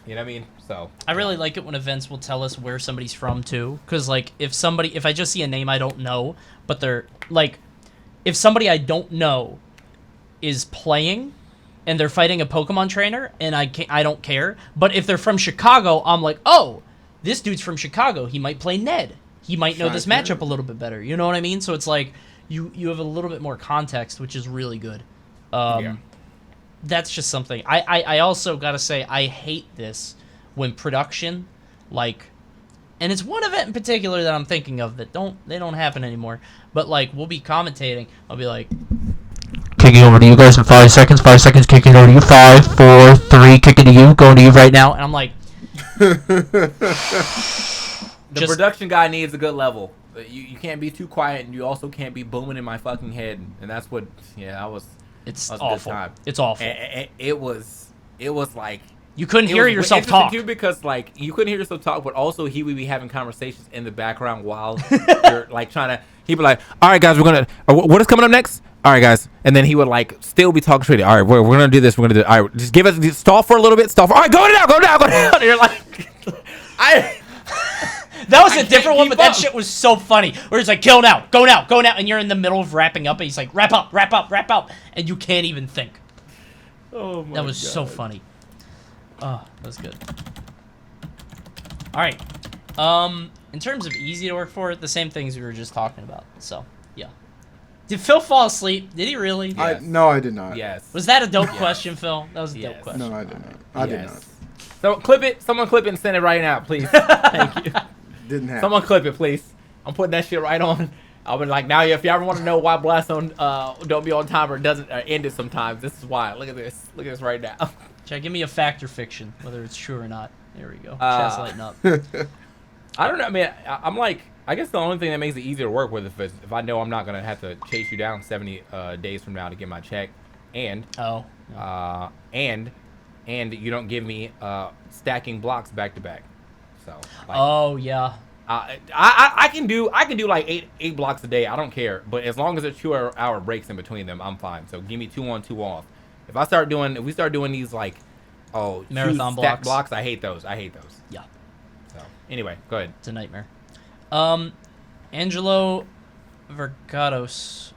You know what I mean? So I really like it when events will tell us where somebody's from too, because like if I just see a name I don't know, but they're like, if somebody I don't know is playing and they're fighting a Pokemon trainer and I don't care, but if they're from Chicago, I'm like, oh, this dude's from Chicago, he might play Ned, he might know this matchup a little bit better, you know what I mean? So it's like you have a little bit more context, which is really good. That's just something. I also gotta say I hate this when production, like, and it's one event in particular that I'm thinking of that don't happen anymore. But like we'll be commentating, I'll be like, kicking over to you guys in 5 seconds. 5 seconds, kicking over to you. 5, 4, 3, kicking to you, going to you right now. And I'm like, the production guy needs a good level. You can't be too quiet, and you also can't be booming in my fucking head. And that's what, It's awful. Good time. It's awful. It was like you couldn't hear yourself talk. Too, because like you couldn't hear yourself talk, but also he would be having conversations in the background while you're like trying to. He'd be like, "All right, guys, we're gonna. What is coming up next? All right, guys," and then he would like still be talking straight. All right, we're gonna do this. We're gonna do. All right, just give us stall for a little bit. Stall for. All right, go down. And you're like, That was a different one, but that shit was so funny. Where it's like, kill now, go now, and you're in the middle of wrapping up, and he's like, wrap up, and you can't even think. Oh my God. That was so funny. Oh, that was good. All right. In terms of easy to work for, the same things we were just talking about. So, yeah. Did Phil fall asleep? Did he really? Yes. No, I did not. Yes. Was that a dope question, Phil? That was a dope question. No, I did not. I did not. So clip it. Someone clip it and send it right now, please. Thank you. Didn't happen. Someone clip it, please. I'm putting that shit right on. I'll be like, now if you ever want to know why Blast on don't be on time or doesn't end it sometimes, this is why. Look at this. Look at this right now. Chat, give me a fact or fiction, whether it's true or not. There we go. Chat's lighting up. I don't know. I mean, I'm like, I guess the only thing that makes it easier to work with is if I know I'm not gonna have to chase you down 70 days from now to get my check, and and you don't give me stacking blocks back to back. So. Like, oh yeah. I can do like eight blocks a day. I don't care, but as long as there's 2-hour breaks in between them, I'm fine. So give me 2 on, 2 off. If we start doing these like marathon blocks, I hate those. Yeah. So anyway, go ahead. It's a nightmare. Angelo Vergados.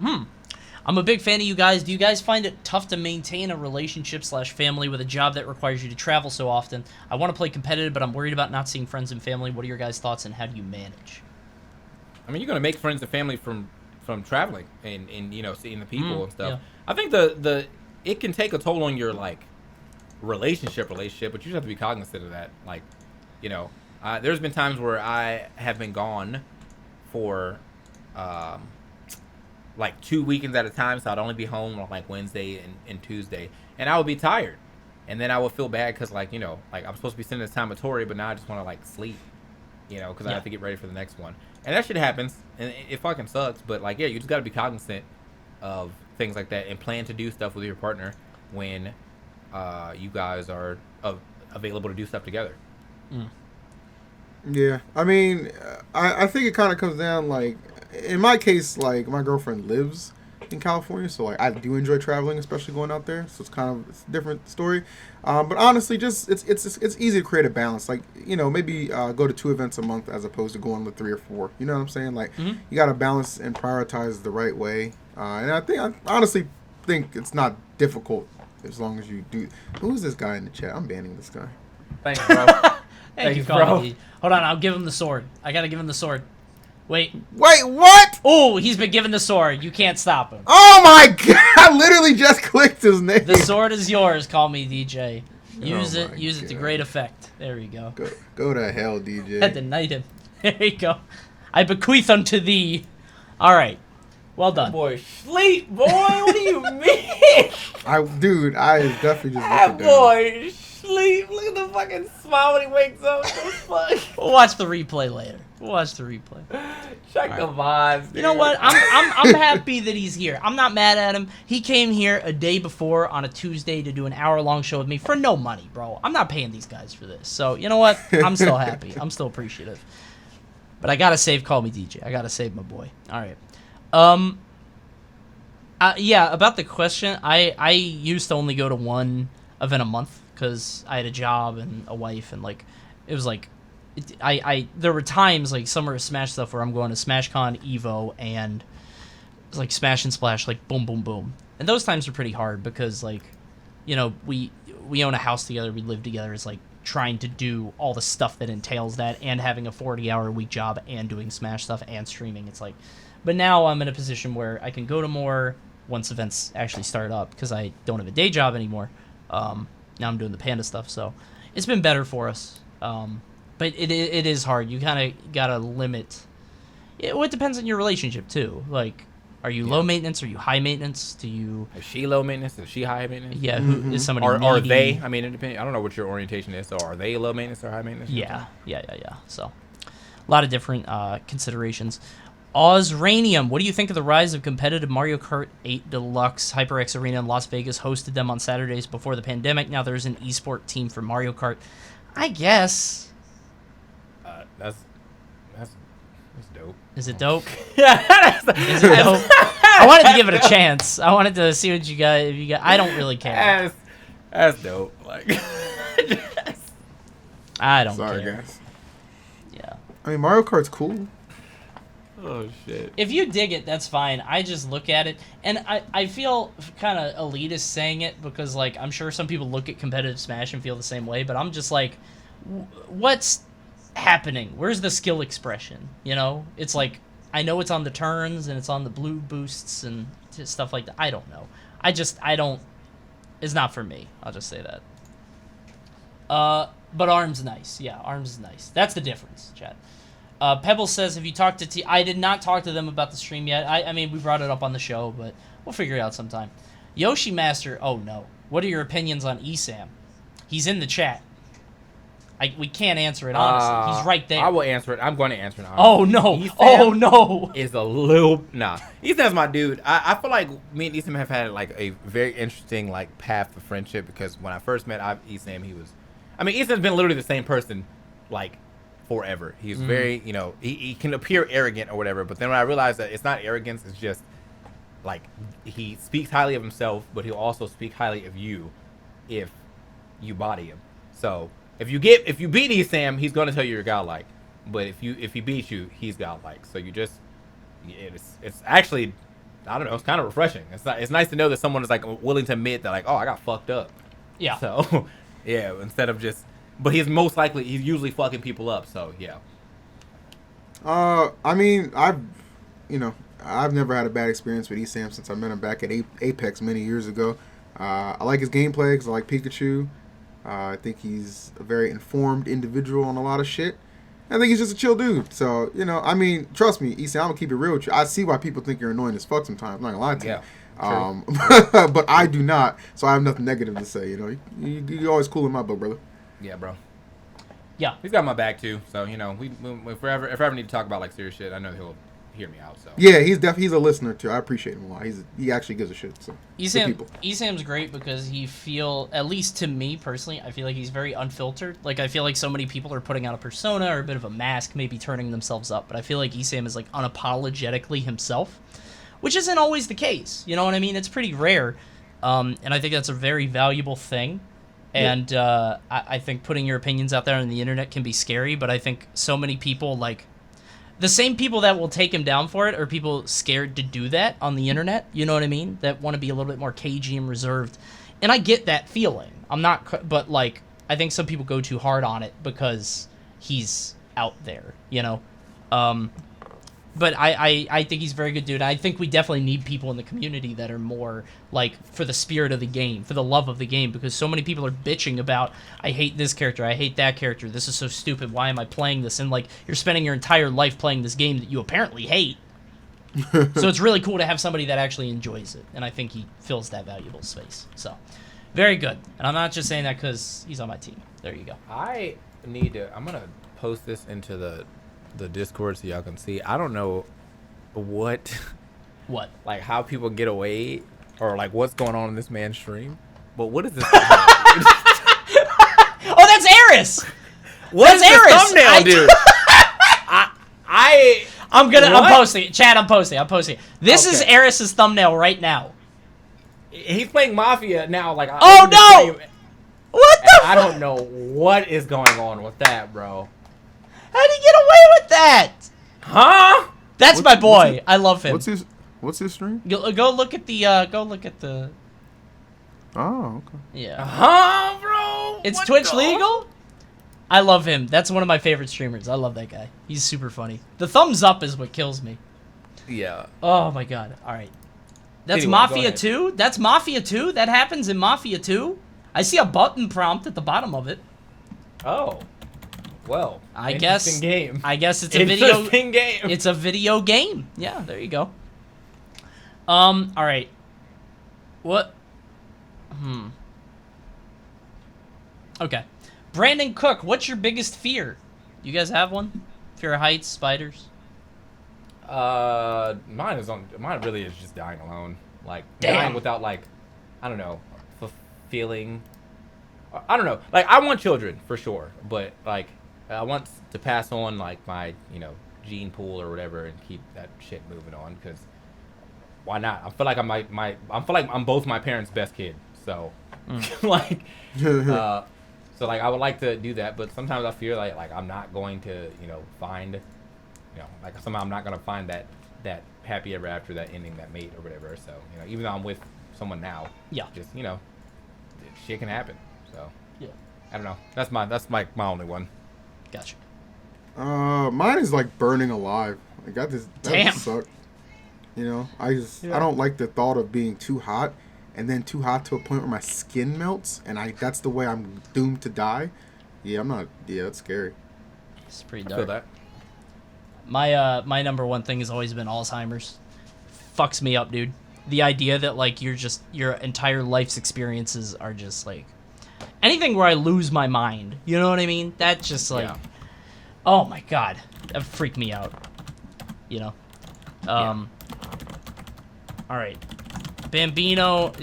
I'm a big fan of you guys. Do you guys find it tough to maintain a relationship/family with a job that requires you to travel so often? I want to play competitive, but I'm worried about not seeing friends and family. What are your guys' thoughts, and how do you manage? I mean, you're gonna make friends and family from traveling and seeing the people and stuff. Yeah. I think it can take a toll on your like relationship, but you just have to be cognizant of that. Like, there's been times where I have been gone for like 2 weekends at a time, so I'd only be home on like Wednesday and Tuesday, and I would be tired, and then I would feel bad because like I'm supposed to be spending this time with Tori, but now I just want to like sleep, because I have to get ready for the next one, and that shit happens, and it fucking sucks. But like, yeah, you just got to be cognizant of things like that and plan to do stuff with your partner when you guys are available to do stuff together. Yeah, I mean, I think it kind of comes down like, in my case, like my girlfriend lives in California, so like I do enjoy traveling, especially going out there. So it's a different story. But honestly, just it's easy to create a balance. Like maybe go to 2 events a month as opposed to going to 3 or 4. You know what I'm saying? Like you got to balance and prioritize the right way. And I honestly think it's not difficult as long as you do. Who is this guy in the chat? I'm banning this guy. Thanks, bro. Thank you, bro. Hold on, I'll give him the sword. I gotta give him the sword. Wait, what? Oh, he's been given the sword. You can't stop him. Oh my god! I literally just clicked his name. The sword is yours. Call me DJ. Use it to great effect. There you go. Go to hell, DJ. Had to knight him. There you go. I bequeath unto thee. All right. Well done. That boy, sleep, boy. What do you mean? I definitely just. That boy, sleep. Look at the fucking smile when he wakes up. We'll watch the replay later. Check the vibes, dude. You know what? I'm happy that he's here. I'm not mad at him. He came here a day before on a Tuesday to do an hour-long show with me for no money, bro. I'm not paying these guys for this. So, you know what? I'm still happy. I'm still appreciative. But I gotta save Call Me DJ. I gotta save my boy. All right. Yeah, about the question, I used to only go to 1 event a month because I had a job and a wife, and like it was like there were times like Summer Smash stuff where I'm going to SmashCon, Evo, and like Smash and Splash, like boom, boom, boom. And those times are pretty hard because like, we own a house together, we live together. It's like trying to do all the stuff that entails that and having a 40-hour-a-week job and doing Smash stuff and streaming. It's like, but now I'm in a position where I can go to more once events actually start up because I don't have a day job anymore. Now I'm doing the Panda stuff, so it's been better for us. But it is hard. You kind of gotta limit. It depends on your relationship too. Like, are you low maintenance? Are you high maintenance? Do you? Is she low maintenance? Is she high maintenance? Yeah. Who is somebody? Are they? I mean, it depends. I don't know what your orientation is. So, are they low maintenance or high maintenance? Yeah. So, a lot of different considerations. Ozranium, what do you think of the rise of competitive Mario Kart 8 Deluxe? HyperX Arena in Las Vegas hosted them on Saturdays before the pandemic. Now there's an esport team for Mario Kart. I guess. That's dope. Is it dope? Is it dope? I wanted to give it a chance. I wanted to see what you guys. I don't really care. That's dope. Like, I don't Sorry, care. guys. Yeah. I mean, Mario Kart's cool. Oh shit. If you dig it, that's fine. I just look at it, and I feel kind of elitist saying it because like I'm sure some people look at competitive Smash and feel the same way, but I'm just like, what's happening? Where's the skill expression? It's like I know it's on the turns and it's on the blue boosts and stuff like that. I don't know. I don't. It's not for me. I'll just say that. But Arm's nice. Yeah, Arm's is nice. That's the difference, chat. Pebble says, have you talked to I did not talk to them about the stream yet. I mean, we brought it up on the show, but we'll figure it out sometime. Yoshi Master, oh no. What are your opinions on ESAM? He's in the chat. We can't answer it honestly. He's right there. I will answer it. I'm going to answer it honestly. Oh no. ESAM oh no. Is a little ESAM's my dude. I feel like me and ESAM have had like a very interesting like path of friendship because when I first met ESAM, ESAM's been literally the same person like forever. He's very, he can appear arrogant or whatever, but then when I realized that it's not arrogance, it's just like he speaks highly of himself, but he'll also speak highly of you if you body him. So if you beat ESAM, he's gonna tell you you're godlike. But if he beats you, he's godlike. So it's actually, I don't know, it's kind of refreshing. It's nice to know that someone is like willing to admit that like, oh, I got fucked up. Yeah. So yeah, instead of just, but he's usually fucking people up. So yeah. I mean, I've never had a bad experience with ESAM since I met him back at Apex many years ago. I like his gameplay because I like Pikachu. I think he's a very informed individual on a lot of shit. I think he's just a chill dude. So, I mean, trust me, ESAM, I'm going to keep it real with you. I see why people think you're annoying as fuck sometimes. I'm not going to lie to you. But I do not. So I have nothing negative to say, You're always cool in my book, brother. Yeah, bro. Yeah. He's got my back, too. So, if I ever need to talk about, like, serious shit, I know he'll hear me out. So yeah, he's a listener too. I appreciate him a lot. He actually gives a shit. So ESAM's great because at least to me personally, I feel like he's very unfiltered. Like I feel like so many people are putting out a persona or a bit of a mask, maybe turning themselves up. But I feel like ESAM is like unapologetically himself, which isn't always the case. You know what I mean? It's pretty rare, and I think that's a very valuable thing. And I think putting your opinions out there on the internet can be scary. But I think so many people like. The same people that will take him down for it are people scared to do that on the internet, you know what I mean? That want to be a little bit more cagey and reserved. And I get that feeling. But like, I think some people go too hard on it because he's out there, But I think he's a very good dude. I think we definitely need people in the community that are more, like, for the spirit of the game, for the love of the game, because so many people are bitching about, I hate this character, I hate that character, this is so stupid, why am I playing this? And, like, you're spending your entire life playing this game that you apparently hate. So it's really cool to have somebody that actually enjoys it, and I think he fills that valuable space. So, very good. And I'm not just saying that because he's on my team. There you go. I'm going to post this into the Discord so y'all can see. I don't know what like how people get away or like what's going on in this man's stream, but what is this? Oh, that's Eris. What's Eris thumbnail, dude? I'm posting it. Chad, I'm posting. This is Eris's thumbnail right now. He's playing Mafia now. Like, oh no! What the? I don't know what is going on with that, bro. How'd he get away with that? Huh? That's my boy. I love him. What's his stream? Go look at the. Oh, okay. Yeah. Huh, bro? It's Twitch legal? I love him. That's one of my favorite streamers. I love that guy. He's super funny. The thumbs up is what kills me. Yeah. Oh my god. All right. That's Anyway, Mafia 2? That's Mafia 2? That happens in Mafia 2? I see a button prompt at the bottom of it. Oh. Well, I guess it's a video. Interesting game. It's a video game. Yeah, there you go. All right. What? Okay. Brandon Cook, what's your biggest fear? You guys have one? Fear of heights, spiders? Mine really is just dying alone. Like dying without like, I don't know, feeling. I don't know. Like I want children for sure, but like. I want to pass on like my, gene pool or whatever and keep that shit moving on because why not? I feel like I'm both my parents' best kid. So like so like I would like to do that, but sometimes I feel like I'm not going to, find like somehow I'm not going to find that happy ever after, that ending, that mate or whatever. So, even though I'm with someone now, just shit can happen. So yeah. I don't know. That's my only one. Gotcha. Mine is like burning alive. Like that just Damn. sucked. You know, I don't like the thought of being too hot, and then too hot to a point where my skin melts, and that's the way I'm doomed to die. Yeah, I'm not. Yeah, that's scary. It's pretty I feel dark. that. My number one thing has always been Alzheimer's. Fucks me up, dude. The idea that like your entire life's experiences are just like anything where I lose my mind. You know what I mean? That just like, oh my god, that freaked me out. You know. All right, Bambino.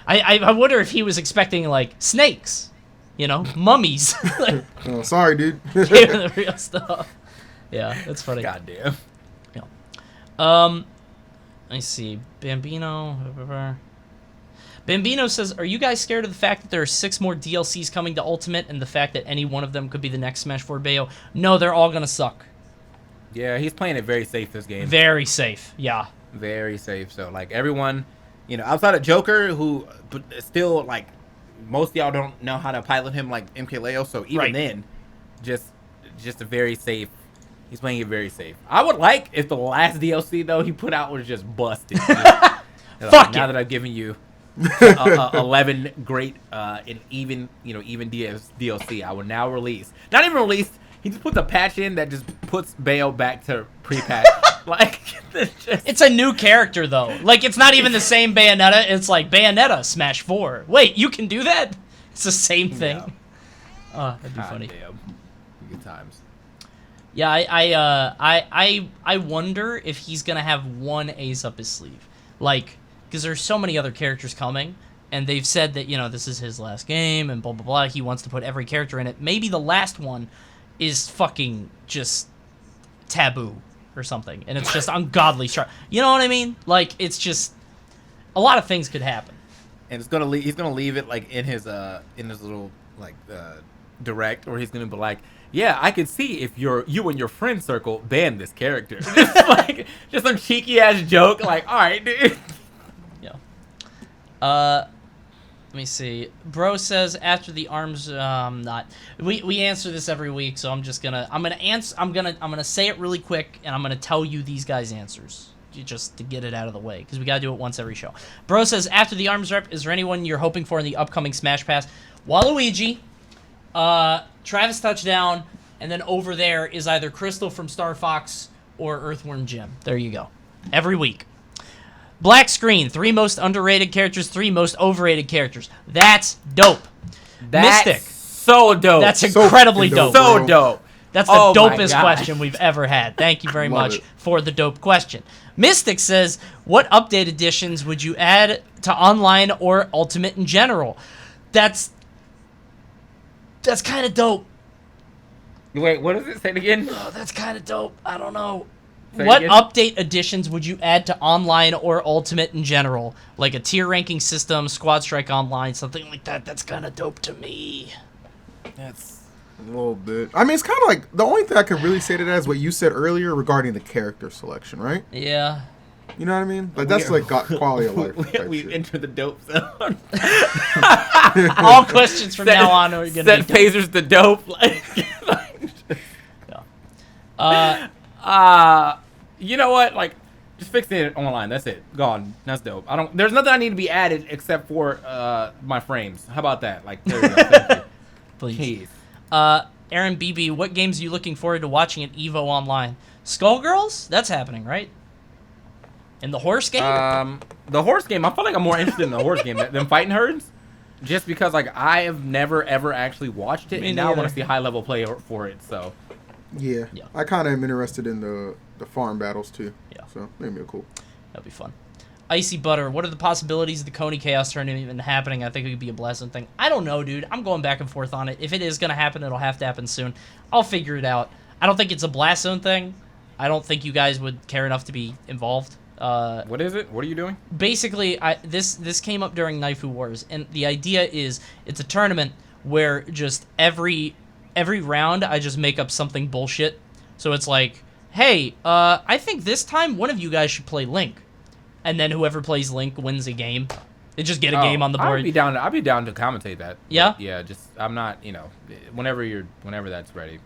I wonder if he was expecting like snakes. You know, mummies. Like, oh, sorry, dude. the real stuff. Yeah, that's funny. Goddamn. Yeah. Let me see. Bambino says, are you guys scared of the fact that there are 6 more DLCs coming to Ultimate and the fact that any one of them could be the next Smash 4 Bayo? No, they're all gonna suck. Yeah, he's playing it very safe this game. Very safe, yeah. Very safe. So, like, everyone, you know, outside of Joker, who but still, like, most of y'all don't know how to pilot him like MKLeo, so even then, just a very safe. He's playing it very safe. I would like if the last DLC though he put out was just busted. Fuck now that I've given you 11 great and even DLC, I will now release. Not even release. He just puts a patch in that just puts Bayo back to pre-patch. Like it's a new character though. Like it's not even the same Bayonetta. It's like Bayonetta Smash 4. Wait, you can do that? It's the same thing. Yeah. Oh, that'd be funny. Damn. Good times. Yeah, I wonder if he's gonna have one ace up his sleeve, like because there's so many other characters coming, and they've said that this is his last game and blah blah blah. He wants to put every character in it. Maybe the last one is fucking just taboo or something, and it's just ungodly sharp. You know what I mean? Like it's just a lot of things could happen. And it's gonna he's gonna leave it like in his little like direct, where he's gonna be like, yeah, I could see if you and your friend circle ban this character. just some cheeky ass joke. Like, all right, dude. Yeah. Let me see. Bro says after the arms. Not. We answer this every week, so I'm gonna say it really quick, and I'm gonna tell you these guys' answers just to get it out of the way because we gotta do it once every show. Bro says after the arms rep, is there anyone you're hoping for in the upcoming Smash Pass? Waluigi. Travis Touchdown, and then over there is either Crystal from Star Fox or Earthworm Jim. There you go. Every week. Black Screen, 3 most underrated characters, 3 most overrated characters. That's dope. That's Mystic. So dope. That's incredibly dope. So dope. That's the dopest question we've ever had. Thank you very much for the dope question. Mystic says, what update additions would you add to online or Ultimate in general? That's kind of dope. Wait, what does it say again? Oh, that's kind of dope. I don't know. Say What again? update additions would you add to online or Ultimate in general? Like a tier ranking system, Squad Strike Online, something like that. That's kind of dope to me. That's a little bit. I mean, it's kind of like the only thing I can really say to that is what you said earlier regarding the character selection, right? Yeah. You know what I mean? Like that's like got quality of life. we enter the dope zone. All questions from now on are going to be Set phasers the dope. You know what? Like, just fixing it online. That's it. Gone. That's dope. There's nothing I need to be added except for my frames. How about that? Like, there you go. Thank you. Please. Aaron BB, what games are you looking forward to watching at EVO Online? Skullgirls? That's happening, right? In the horse game? The horse game. I feel like I'm more interested in the horse game than Fighting Herds. Just because, like, I have never, ever actually watched it. And now I want to see high-level play for it, so. Yeah. I kind of am interested in the farm battles, too. Yeah. So, maybe cool. That'd be fun. Icy Butter, what are the possibilities of the Coney Chaos tournament even happening? I think it could be a pleasant thing. I don't know, dude. I'm going back and forth on it. If it is going to happen, it'll have to happen soon. I'll figure it out. I don't think it's a Blast Zone thing. I don't think you guys would care enough to be involved. What is it? What are you doing? Basically, this came up during Naifu Wars, and the idea is it's a tournament where just every round I just make up something bullshit. So it's like, hey, I think this time one of you guys should play Link, and then whoever plays Link wins a game. They just get a game on the board. I'd be down to commentate that. Yeah. Yeah. Just I'm not. Whenever that's ready.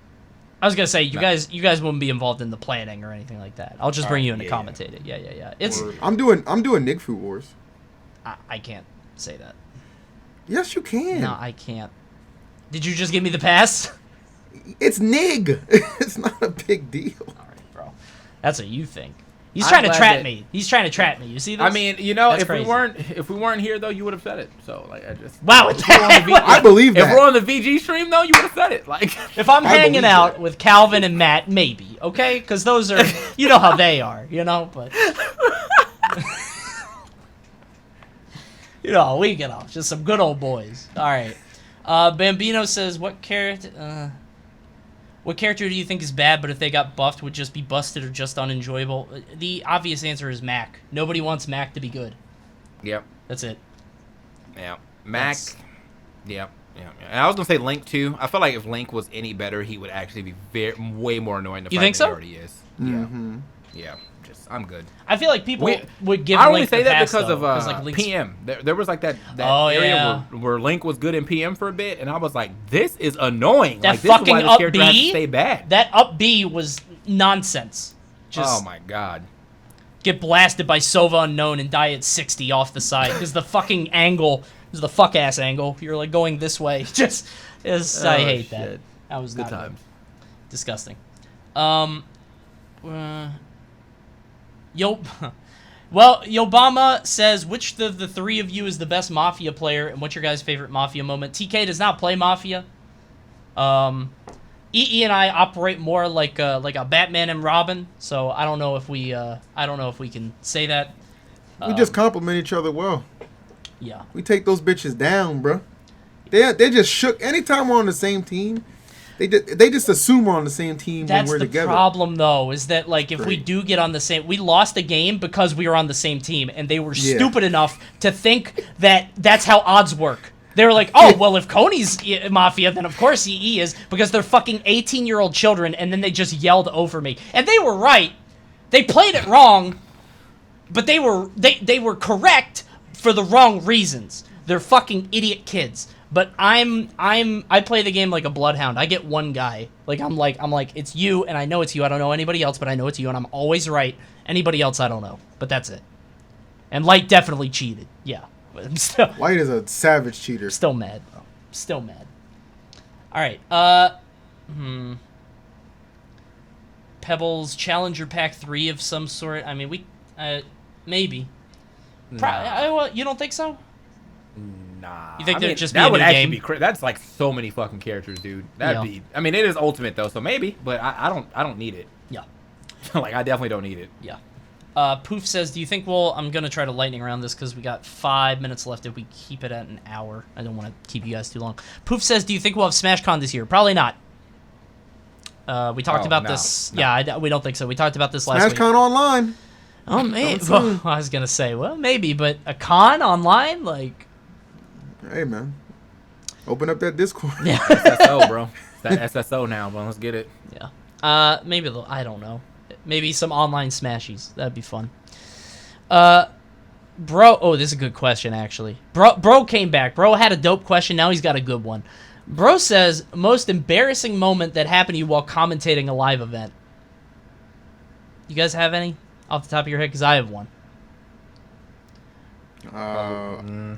I was gonna say you guys wouldn't be involved in the planning or anything like that. I'll just bring you in to commentate it. Yeah. It's I'm doing Naifu Wars. I can't say that. Yes, you can. No, I can't. Did you just give me the pass? It's Nig. It's not a big deal. All right, bro. That's what you think. He's trying to trap me. He's trying to trap me. You see this? I mean, you know, That's if crazy. we weren't here though, you would have said it. So like, I just wow. I believe that. If we're on the VG stream though, you would have said it. Like, if I'm hanging out with Calvin and Matt, maybe, okay? Because those are, you know how they are, you know. But you know, we get off just some good old boys. All right. Bambino says, what character do you think is bad, but if they got buffed would just be busted or just unenjoyable? The obvious answer is Mac. Nobody wants Mac to be good. Yep. That's it. Yeah. Mac. Yep. Yeah. And I was gonna say Link too. I feel like if Link was any better, he would actually be way more annoying to fight You think than so? he already is. Mm-hmm. Yeah. I'm good. I feel like people would give I only Link say the that pass, because though, of like Link's... PM. There was like that Oh, area yeah. where Link was good in PM for a bit, and I was like, this is annoying. That like, this fucking is why this up character has to B? stay bad. That up B was nonsense. Just Oh my god. get blasted by Sova Unknown and die at 60 off the side because the fucking angle is the fuck ass angle. You're like going this way. Just is I hate that. Shit. That was Good not times. good. Disgusting. Well, Yobama says, which of the three of you is the best Mafia player, and what's your guys' favorite Mafia moment? TK does not play Mafia. EE and I operate more like a Batman and Robin, so I don't know if we can say that. We just compliment each other well. Yeah. We take those bitches down, bro. They just shook. Anytime we're on the same team, they just assume we're on the same team when we're together. That's the problem, though, is that like if we do get on the same, we lost a game because we were on the same team, and they were stupid enough to think that that's how odds work. They were like, oh, well, if Coney's Mafia, then of course EE is, because they're fucking 18-year-old children, and then they just yelled over me. And they were right. They played it wrong, but they were correct for the wrong reasons. They're fucking idiot kids. But I play the game like a bloodhound. I get one guy. I'm like, it's you, and I know it's you. I don't know anybody else, but I know it's you, and I'm always right. Anybody else, I don't know. But that's it. And Light definitely cheated. Yeah. But I'm still, Light is a savage cheater. Still mad, bro. Still mad. All right. Pebbles Challenger Pack 3 of some sort. I mean, maybe. Nah. You don't think so? Nah. You think they're just that be a would new actually game? Be that's like so many fucking characters, dude. That'd be. I mean, it is Ultimate though, so maybe. But I don't need it. Yeah. Like I definitely don't need it. Yeah. Poof says, do you think I'm going to try to lightning around this because we got 5 minutes left if we keep it at an hour. I don't want to keep you guys too long. Poof says, do you think we'll have SmashCon this year? Probably not. We talked about this. No. Yeah, we don't think so. We talked about this last week. SmashCon online. Oh, man. Well, I was going to say, well, maybe, but a con online? Like. Hey, man. Open up that Discord. Yeah. SSO, bro. It's that SSO now, bro. Let's get it. Yeah. Maybe, I don't know. Maybe some online smashies. That'd be fun. Bro, oh, this is a good question, actually. Bro came back. Bro had a dope question. Now he's got a good one. Bro says, most embarrassing moment that happened to you while commentating a live event. You guys have any off the top of your head? Because I have one. I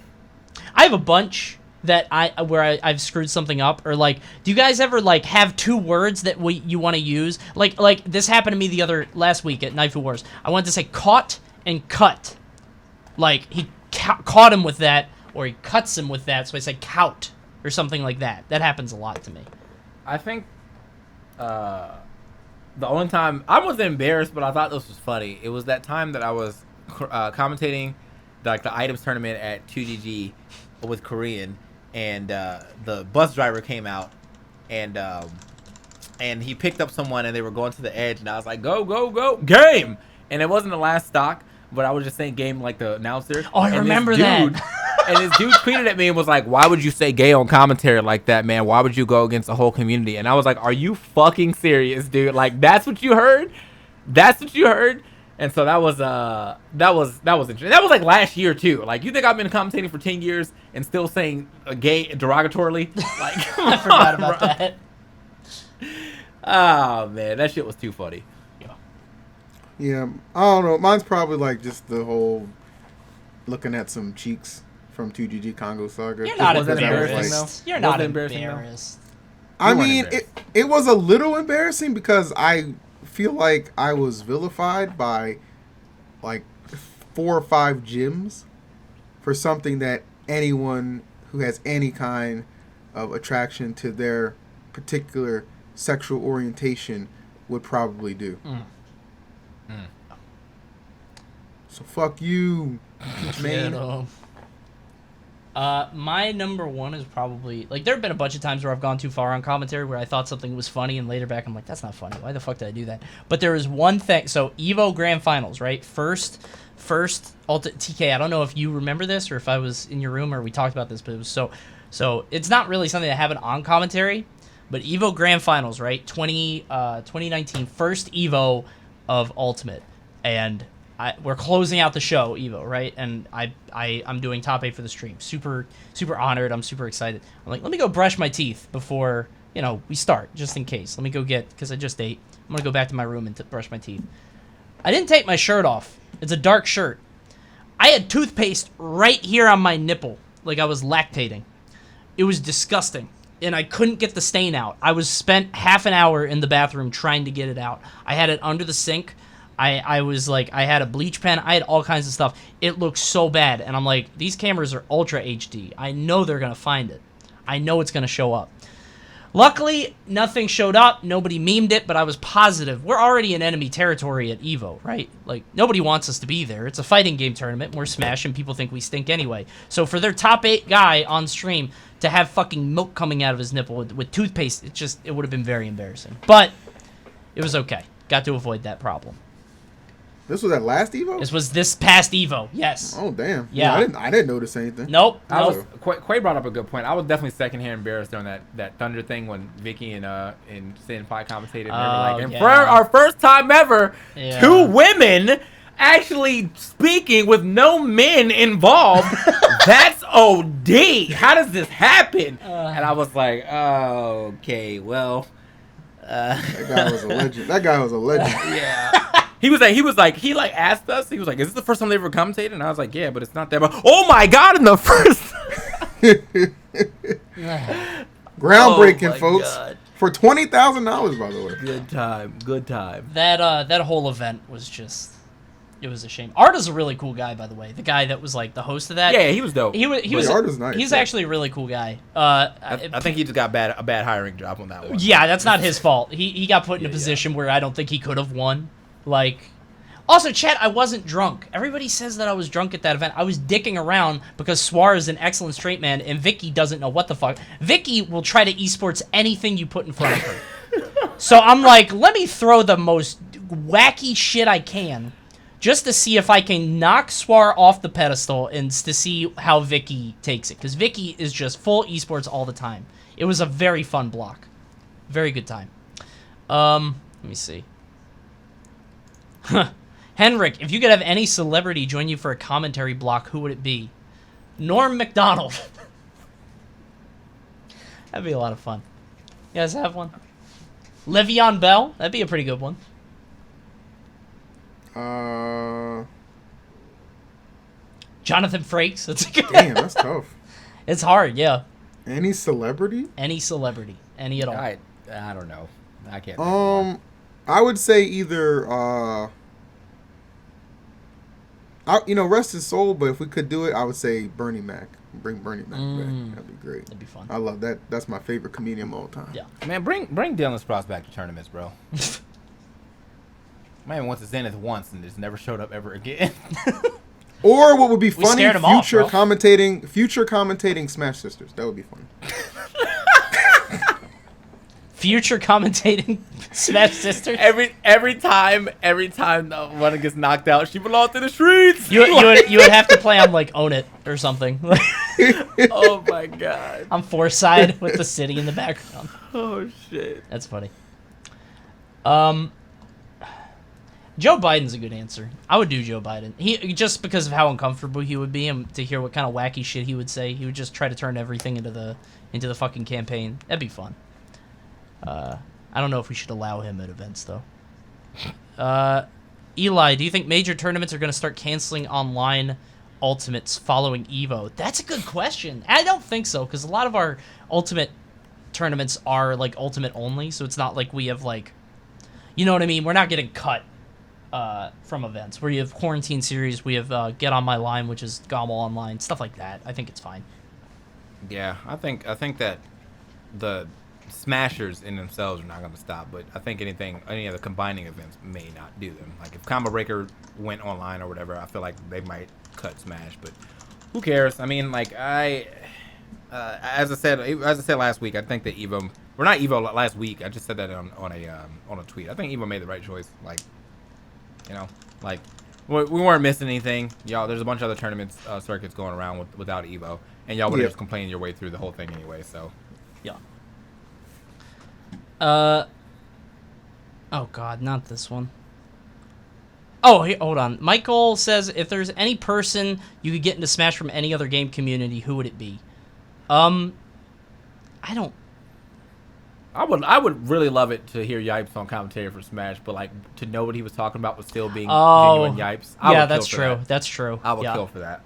have a bunch that I've screwed something up, or like, do you guys ever like have two words that you want to use? Like this happened to me last week at Naifu Wars. I wanted to say caught and cut. Like he caught him with that, or he cuts him with that, so I said cout or something like that. That happens a lot to me. I think the only time I wasn't embarrassed, but I thought this was funny. It was that time that I was commentating the items tournament at 2GG with Korean. And the bus driver came out, and he picked up someone, and they were going to the edge, and I was like, go, go, go, game! And it wasn't the last stock, but I was just saying game like the announcer. Oh, I remember that. And this dude tweeted at me and was like, why would you say gay on commentary like that, man? Why would you go against the whole community? And I was like, are you fucking serious, dude? Like, that's what you heard? That's what you heard? And so that was interesting. That was like last year too. Like, you think I've been commentating for 10 years and still saying gay derogatorily? Like, I forgot about that. Oh man, that shit was too funny. Yeah, I don't know. Mine's probably like just the whole looking at some cheeks from 2GG Congo Saga. You're not embarrassed. You're not embarrassed. I mean, it was a little embarrassing because I feel like I was vilified by like 4 or 5 gyms for something that anyone who has any kind of attraction to their particular sexual orientation would probably do. So fuck you, man. My number one is probably like there have been a bunch of times where I've gone too far on commentary where I thought something was funny and later back I'm like, that's not funny. Why the fuck did I do that? But there is one thing. So Evo Grand Finals, right? First TK. I don't know if you remember this or if I was in your room or we talked about this, but it was so it's not really something that happened on commentary. But Evo Grand Finals, right? 2019 first Evo of Ultimate, and we're closing out the show, Evo, right? And I'm doing top 8 for the stream. Super honored. I'm super excited. I'm like, let me go brush my teeth before, we start, just in case. Let me go because I just ate. I'm going to go back to my room and brush my teeth. I didn't take my shirt off. It's a dark shirt. I had toothpaste right here on my nipple, like I was lactating. It was disgusting, and I couldn't get the stain out. I was spent half an hour in the bathroom trying to get it out. I had it under the sink. I was like, I had a bleach pen. I had all kinds of stuff. It looked so bad. And I'm like, these cameras are Ultra HD. I know they're going to find it. I know it's going to show up. Luckily, nothing showed up. Nobody memed it, but I was positive. We're already in enemy territory at EVO, right? Like, nobody wants us to be there. It's a fighting game tournament. We're Smash, and people think we stink anyway. So for their top 8 guy on stream to have fucking milk coming out of his nipple with toothpaste, it would have been very embarrassing. But it was okay. Got to avoid that problem. This was at last Evo? This was this past Evo, yes. Oh, damn. Yeah. I didn't notice anything. Nope. Quay brought up a good point. I was definitely secondhand embarrassed during that Thunder thing when Vicky and Senpai commentated. And for our first time ever, 2 women actually speaking with no men involved. That's OD. How does this happen? And I was like, oh, okay, well. That guy was a legend. Yeah. He asked us, he was like, is this the first time they ever commentated? And I was like, yeah, but it's not that. But oh my God, in the first. Groundbreaking, folks. God. For $20,000, by the way. Good time. That whole event was just, it was a shame. Arda's a really cool guy, by the way. The guy that was like the host of that. Yeah, he was dope. Arda's nice. He's actually a really cool guy. I think he just got a bad hiring job on that one. Yeah, that's not his fault. He got put in a position where I don't think he could have won. Also, chat, I wasn't drunk. Everybody says that I was drunk at that event. I was dicking around because Swar is an excellent straight man, and Vicky doesn't know what the fuck. Vicky will try to esports anything you put in front of her. So I'm like, let me throw the most wacky shit I can just to see if I can knock Swar off the pedestal and to see how Vicky takes it. Because Vicky is just full esports all the time. It was a very fun block. Very good time. Let me see. Henrik, if you could have any celebrity join you for a commentary block, who would it be? Norm Macdonald. That'd be a lot of fun. You guys have one? Le'Veon Bell? That'd be a pretty good one. Jonathan Frakes. Damn, that's tough. It's hard, yeah. Any celebrity? Any celebrity. Any at all. I don't know. I can't. I would say either, rest his soul, but if we could do it, I would say Bernie Mac. Bring Bernie Mac back. That'd be great. That'd be fun. I love that. That's my favorite comedian of all time. Yeah. Man, bring Dylan Sprouse back to tournaments, bro. Man went to Zenith once and just never showed up ever again. Or what would be funny, future off, commentating Smash Sisters. That would be funny. Future commentating Smash Sisters. Every time one gets knocked out, she belongs to the streets. You would have to play on like Own It or something. Oh my God. On Foreside with the city in the background. Oh shit. That's funny. Joe Biden's a good answer. I would do Joe Biden. He just because of how uncomfortable he would be and to hear what kind of wacky shit he would say. He would just try to turn everything into the fucking campaign. That'd be fun. I don't know if we should allow him at events, though. Eli, do you think major tournaments are going to start canceling online ultimates following EVO? That's a good question. I don't think so, because a lot of our ultimate tournaments are, like, ultimate only, so it's not like we have, like... You know what I mean? We're not getting cut from events. Where you have Quarantine Series, we have Get On My Line, which is Gommel Online, stuff like that. I think it's fine. Yeah, I think that the smashers in themselves are not going to stop, but I think any other combining events may not do them. Like if Combo Breaker went online or whatever, I feel like they might cut Smash, but who cares? I mean, like as I said last week, I think that Evo, or not Evo last week, I just said that on a tweet. I think Evo made the right choice. Like, you know, like we weren't missing anything, y'all. There's a bunch of other tournaments, circuits going around without Evo, and y'all would have just complained your way through the whole thing anyway. So, yeah. Oh god, not this one. Oh, hey, hold on. Michael says, if there's any person you could get into Smash from any other game community, who would it be? I would really love it to hear Yipes on commentary for Smash, but like to know what he was talking about was still being genuine Yipes. Yeah, that's true. That's true. I would kill for that.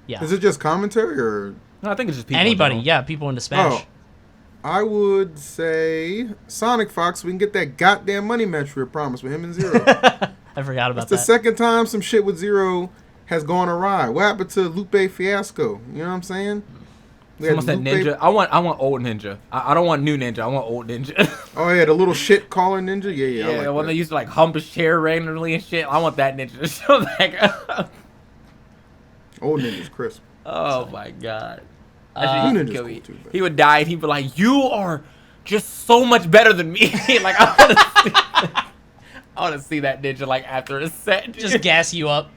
Yeah. Is it just commentary or? No, I think it's just people. Anybody, yeah, people into Smash. Oh, I would say Sonic Fox. We can get that goddamn money match we were promised with him and Zero. I forgot about that. It's the second time some shit with Zero has gone awry. What happened to Lupe Fiasco? You know what I'm saying? Someone said Ninja. I want old Ninja. I don't want new Ninja. I want old Ninja. Oh yeah, the little shit caller Ninja. Yeah. Yeah, like when that. they used to like hump his chair randomly and shit. I want that Ninja to show that. Old Ninja's crisp. Oh my god. Ninja's cool too, he would die and he'd be like, "You are just so much better than me." Like I want to see that Ninja like after a set. Just gas you up.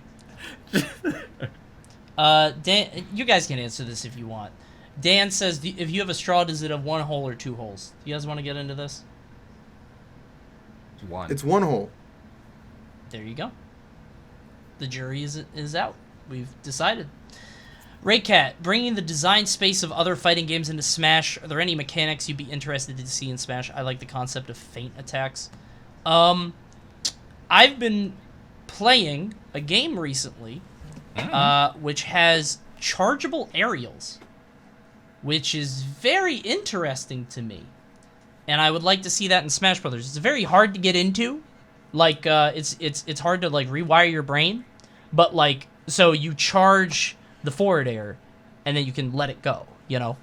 Dan, you guys can answer this if you want. Dan says, if you have a straw, does it have one hole or two holes? Do you guys want to get into this? One. It's one hole. There you go. The jury is out. We've decided. Raycat, bringing the design space of other fighting games into Smash. Are there any mechanics you'd be interested to see in Smash? I like the concept of feint attacks. I've been playing a game recently, which has chargeable aerials, which is very interesting to me, and I would like to see that in Smash Brothers. It's very hard to get into, like it's hard to like rewire your brain, but like so you charge the forward air, and then you can let it go. You know,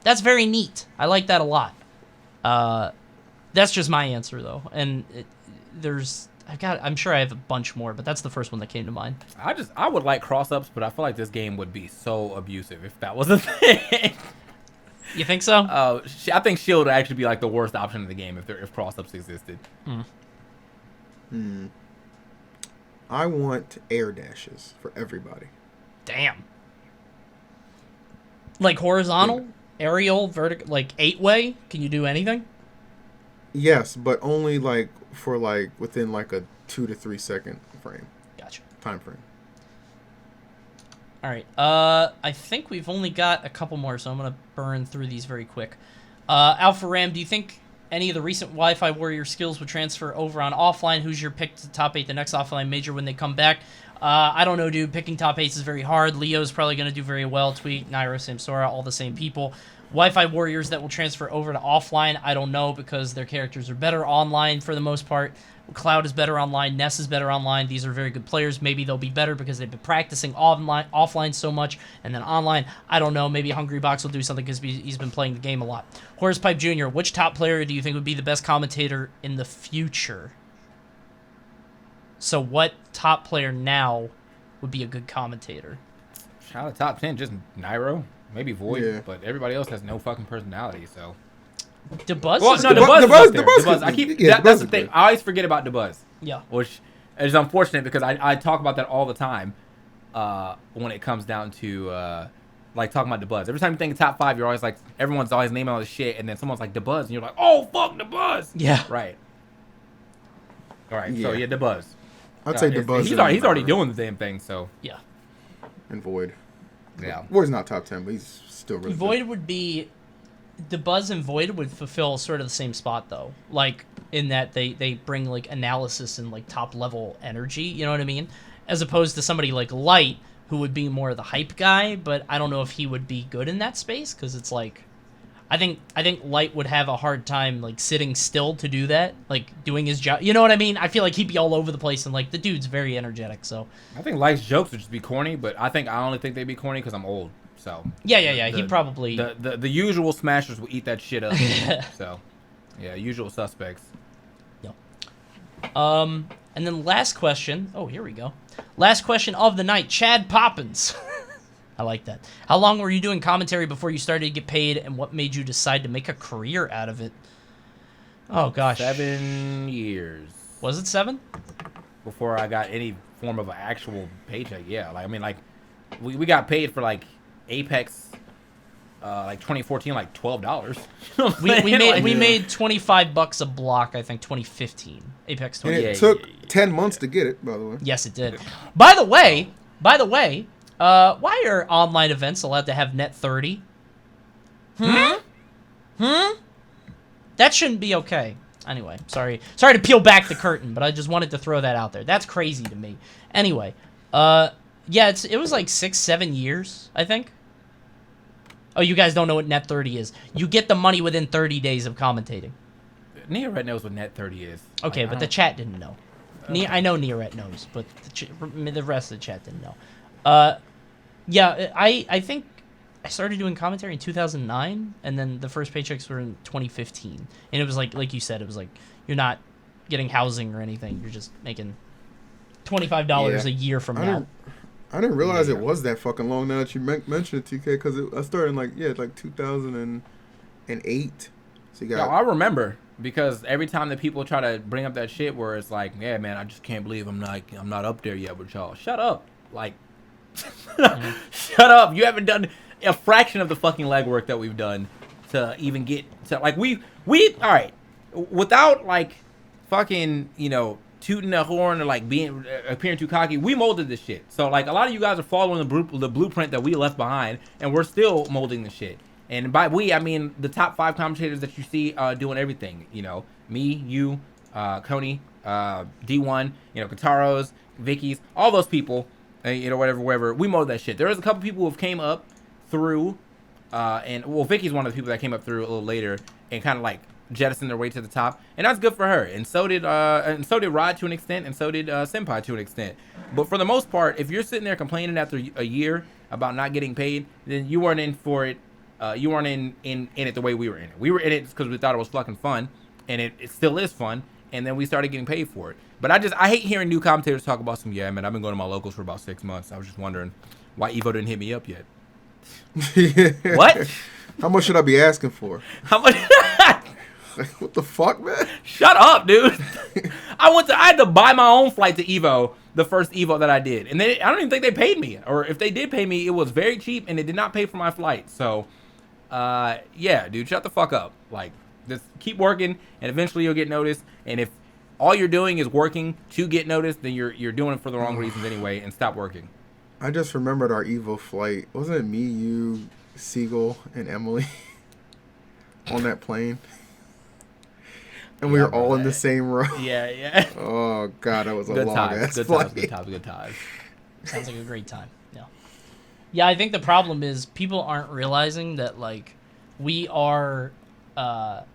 that's very neat. I like that a lot. That's just my answer though, and I'm sure I have a bunch more, but that's the first one that came to mind. I would like cross-ups, but I feel like this game would be so abusive if that was a thing. You think so? I think Shield would actually be like the worst option in the game if cross-ups existed. I want air dashes for everybody. Damn. Like horizontal, aerial, vertical, like 8-way? Can you do anything? Yes, but only like for like within like a 2 to 3 second frame. Gotcha. Time frame. All right. I think we've only got a couple more, so I'm gonna burn through these very quick. Alpha Ram, do you think any of the recent Wi-Fi Warrior skills would transfer over on offline? Who's your pick to top 8 the next offline major when they come back? I don't know, dude. Picking top 8s is very hard. Leo's probably gonna do very well. Tweet, Nairo, Samsora, all the same people. Wi-Fi Warriors that will transfer over to offline, I don't know, because their characters are better online for the most part. Cloud is better online. Ness is better online. These are very good players. Maybe they'll be better because they've been practicing offline so much, and then online, I don't know. Maybe Hungry Box will do something because he's been playing the game a lot. Horsepipe Jr., which top player do you think would be the best commentator in the future? So what top player now would be a good commentator? Out of top 10, just Nairo. Maybe Void, but everybody else has no fucking personality, so. DeBuzz? Well, no, DeBuzz. I keep that's the thing. I always forget about DeBuzz. Yeah. Which is unfortunate because I talk about that all the time when it comes down to like talking about DeBuzz. Every time you think of top 5, you're always like, everyone's always naming all this shit, and then someone's like DeBuzz, and you're like, oh fuck DeBuzz. Yeah. Right. All right. Yeah. So yeah, DeBuzz. I'd say DeBuzz. He's already doing the same thing. So. Yeah. And Void. Yeah. Void's not top 10, but he's still really Void good. would be the Buzz and Void would fulfill sort of the same spot though, like in that they bring like analysis and like top level energy, you know what I mean, as opposed to somebody like Light who would be more the hype guy. But I don't know if he would be good in that space, because it's like I think Light would have a hard time like sitting still to do that, like doing his job, you know what I mean. I feel like he'd be all over the place, and like the dude's very energetic, so I think Light's jokes would just be corny, but I only think they'd be corny because I'm old. So yeah. He probably the usual smashers will eat that shit up. So yeah, usual suspects. Yep. And then last question. Oh, here we go. Last question of the night. Chad Poppins. I like that. How long were you doing commentary before you started to get paid, and what made you decide to make a career out of it? Oh gosh. 7 years. Was it 7? Before I got any form of an actual paycheck. Yeah, like I mean, like we got paid for like Apex, like 2014, like $12. we made $25 a block. I think 2015 Apex 20. And it took 10 months to get it, by the way. Yes, it did. By the way, why are online events allowed to have net 30? That shouldn't be okay. Anyway, sorry to peel back the curtain, but I just wanted to throw that out there. That's crazy to me. Anyway, yeah, it was like 6-7 years, I think. Oh, you guys don't know what net 30 is. You get the money within 30 days of commentating. Neoret knows what net 30 is. Okay, but the chat didn't know. Okay. I know Neoret knows, but the rest of the chat didn't know. Yeah, I think I started doing commentary in 2009, and then the first paychecks were in 2015. And it was like you said, it was like you're not getting housing or anything. You're just making $25 a year from now. I didn't realize it was that fucking long now that you mentioned it, TK, because I started in like 2008. So you got. No, I remember, because every time that people try to bring up that shit where it's like, yeah, man, I just can't believe I'm not up there yet with y'all. Shut up, like, shut up. You haven't done a fraction of the fucking legwork that we've done to even get to like we all right, without like fucking tooting a horn or like appearing too cocky. We molded this shit. So like a lot of you guys are following the blueprint that we left behind, and we're still molding the shit. And by we, I mean the top 5 commentators that you see doing everything. Me, you, Coney, D1, Kataros, Vicky's, all those people, wherever. We molded that shit. There was a couple people who have came up through, and well, Vicky's one of the people that came up through a little later and kind of like jettisoned their way to the top, and that's good for her. And so did Rod to an extent, and so did Senpai to an extent. But for the most part, if you're sitting there complaining after a year about not getting paid, then you weren't in for it. You weren't in it the way we were in it. We were in it because we thought it was fucking fun, and it still is fun. And then we started getting paid for it. But I hate hearing new commentators talk about some. Yeah, man, I've been going to my locals for about 6 months. I was just wondering why Evo didn't hit me up yet. What? How much should I be asking for? How much? Like, what the fuck, man? Shut up, dude. I had to buy my own flight to Evo, the first Evo that I did. And I don't even think they paid me. Or if they did pay me, it was very cheap, and it did not pay for my flight. So, yeah, dude, shut the fuck up. Like, just keep working, and eventually you'll get noticed. And if all you're doing is working to get noticed, then you're doing it for the wrong reasons anyway, and stop working. I just remembered our Evo flight. Wasn't it me, you, Siegel, and Emily on that plane? And we were all in the same row. Yeah. Oh, God, that was a long-ass flight. Good times. Sounds like a great time. Yeah. Yeah, I think the problem is people aren't realizing that, like, we are the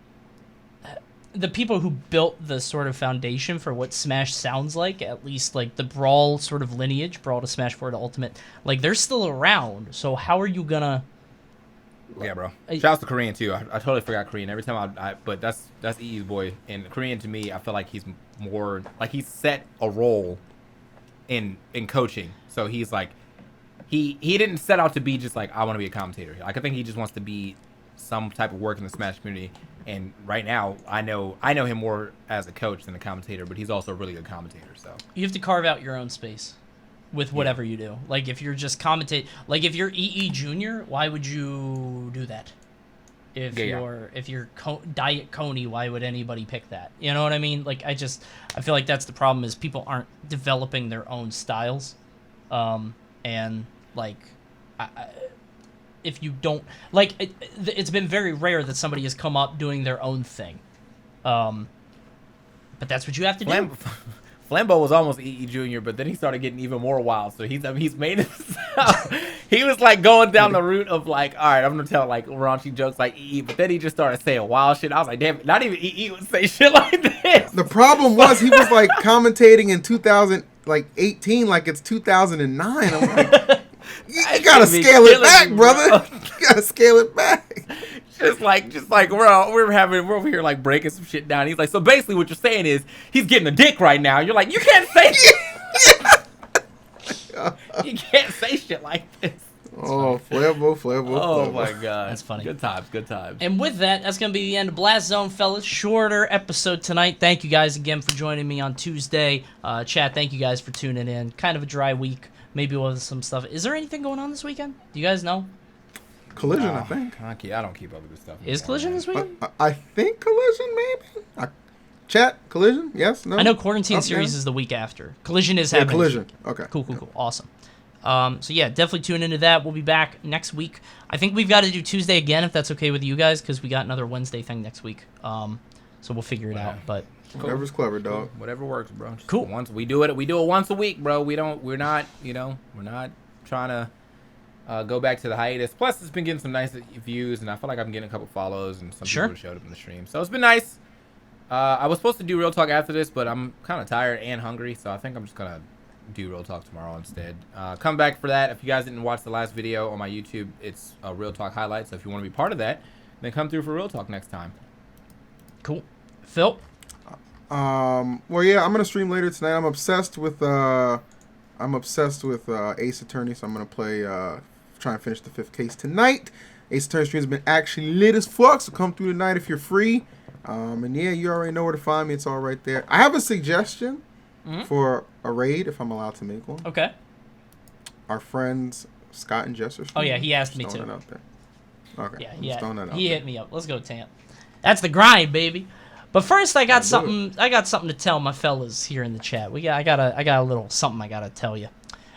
people who built the sort of foundation for what Smash sounds like, at least, like, the Brawl sort of lineage, Brawl to Smash 4 to Ultimate, like, they're still around. So how are you gonna... Yeah, bro. Shout out to Korean too. I totally forgot Korean every time but that's EE's boy. And Korean to me, I feel like he's more like he's set a role in coaching. So he's like he didn't set out to be just like I want to be a commentator. Like I think he just wants to be some type of work in the Smash community. And right now, I know him more as a coach than a commentator, but he's also a really good commentator. So you have to carve out your own space with whatever you do. Like if you're just commentate, like if you're EE Junior, why would you do that? If you're Diet Coney, why would anybody pick that? You know what I mean? Like I feel like that's the problem is people aren't developing their own styles, and like if you don't like. It's been very rare that somebody has come up doing their own thing, but that's what you have to do. Flambeau was almost EE Junior, but then he started getting even more wild. So he's made it. He was like going down the route of like, all right, I'm gonna tell like raunchy jokes like EE, but then he just started saying wild shit. I was like, damn, not even EE would say shit like this. The problem was he was like commentating in 2018 like it's 2009. I'm like, you gotta scale it back, brother. You gotta scale it back. Just like we're over here like breaking some shit down. He's like, so basically what you're saying is he's getting a dick right now. You're like, you can't say you can't say shit like this. Oh, Flambeau. Oh my god, that's funny. Good times. And with that, that's gonna be the end of Blast Zone, fellas. Shorter episode tonight. Thank you guys again for joining me on Tuesday. Chat, thank you guys for tuning in. Kind of a dry week. Maybe we'll have some stuff. Is there anything going on this weekend? Do you guys know? Collision, I think. I don't keep up with this stuff. Is Collision this weekend? I think Collision, maybe. Chat, Collision, yes, no? I know Quarantine Series is the week after. Collision is happening. Collision, okay. Cool. Awesome. So yeah, definitely tune into that. We'll be back next week. I think we've got to do Tuesday again, if that's okay with you guys, because we got another Wednesday thing next week. So we'll figure it out. But whatever's clever, dog. Whatever works, bro. Just cool. Once we do it once a week, bro. We're not trying to go back to the hiatus. Plus, it's been getting some nice views, and I feel like I'm getting a couple follows, and some people showed up in the stream. So it's been nice. I was supposed to do Real Talk after this, but I'm kind of tired and hungry, so I think I'm just going to do Real Talk tomorrow instead. Come back for that. If you guys didn't watch the last video on my YouTube, it's a Real Talk highlight, so if you want to be part of that, then come through for Real Talk next time. Cool. Phil? Well, yeah, I'm going to stream later tonight. I'm obsessed with Ace Attorney, so I'm going to play... try and finish the 5th case tonight. Ace Attorney stream has been actually lit as fuck, so come through tonight if you're free. And yeah, you already know where to find me. It's all right there. I have a suggestion for a raid, if I'm allowed to make one. Okay. Our friends Scott and Jess are Oh yeah, he asked me to. Out there. Okay. Yeah, he hit me up. Let's go, Tamp. That's the grind, baby. But first, I got something to tell my fellas here in the chat. I got a little something I gotta tell you.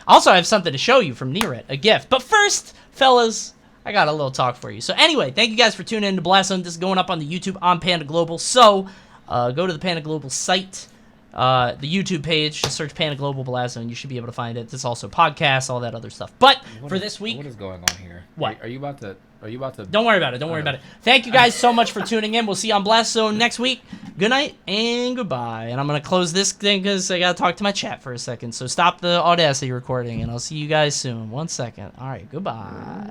Also, I have something to show you from Neeret, a gift. But first, fellas, I got a little talk for you. So anyway, thank you guys for tuning in to Blast Zone. This is going up on the YouTube on Panda Global. So go to the Panda Global site, the YouTube page, just search Panda Global Blast Zone. You should be able to find it. There's also podcasts, all that other stuff. But this week... What is going on here? What? Are you about to... Don't worry about it. Don't worry about it. Thank you guys so much for tuning in. We'll see you on Blast Zone next week. Good night and goodbye. And I'm going to close this thing because I got to talk to my chat for a second. So stop the Audacity recording, and I'll see you guys soon. 1 second. All right, goodbye.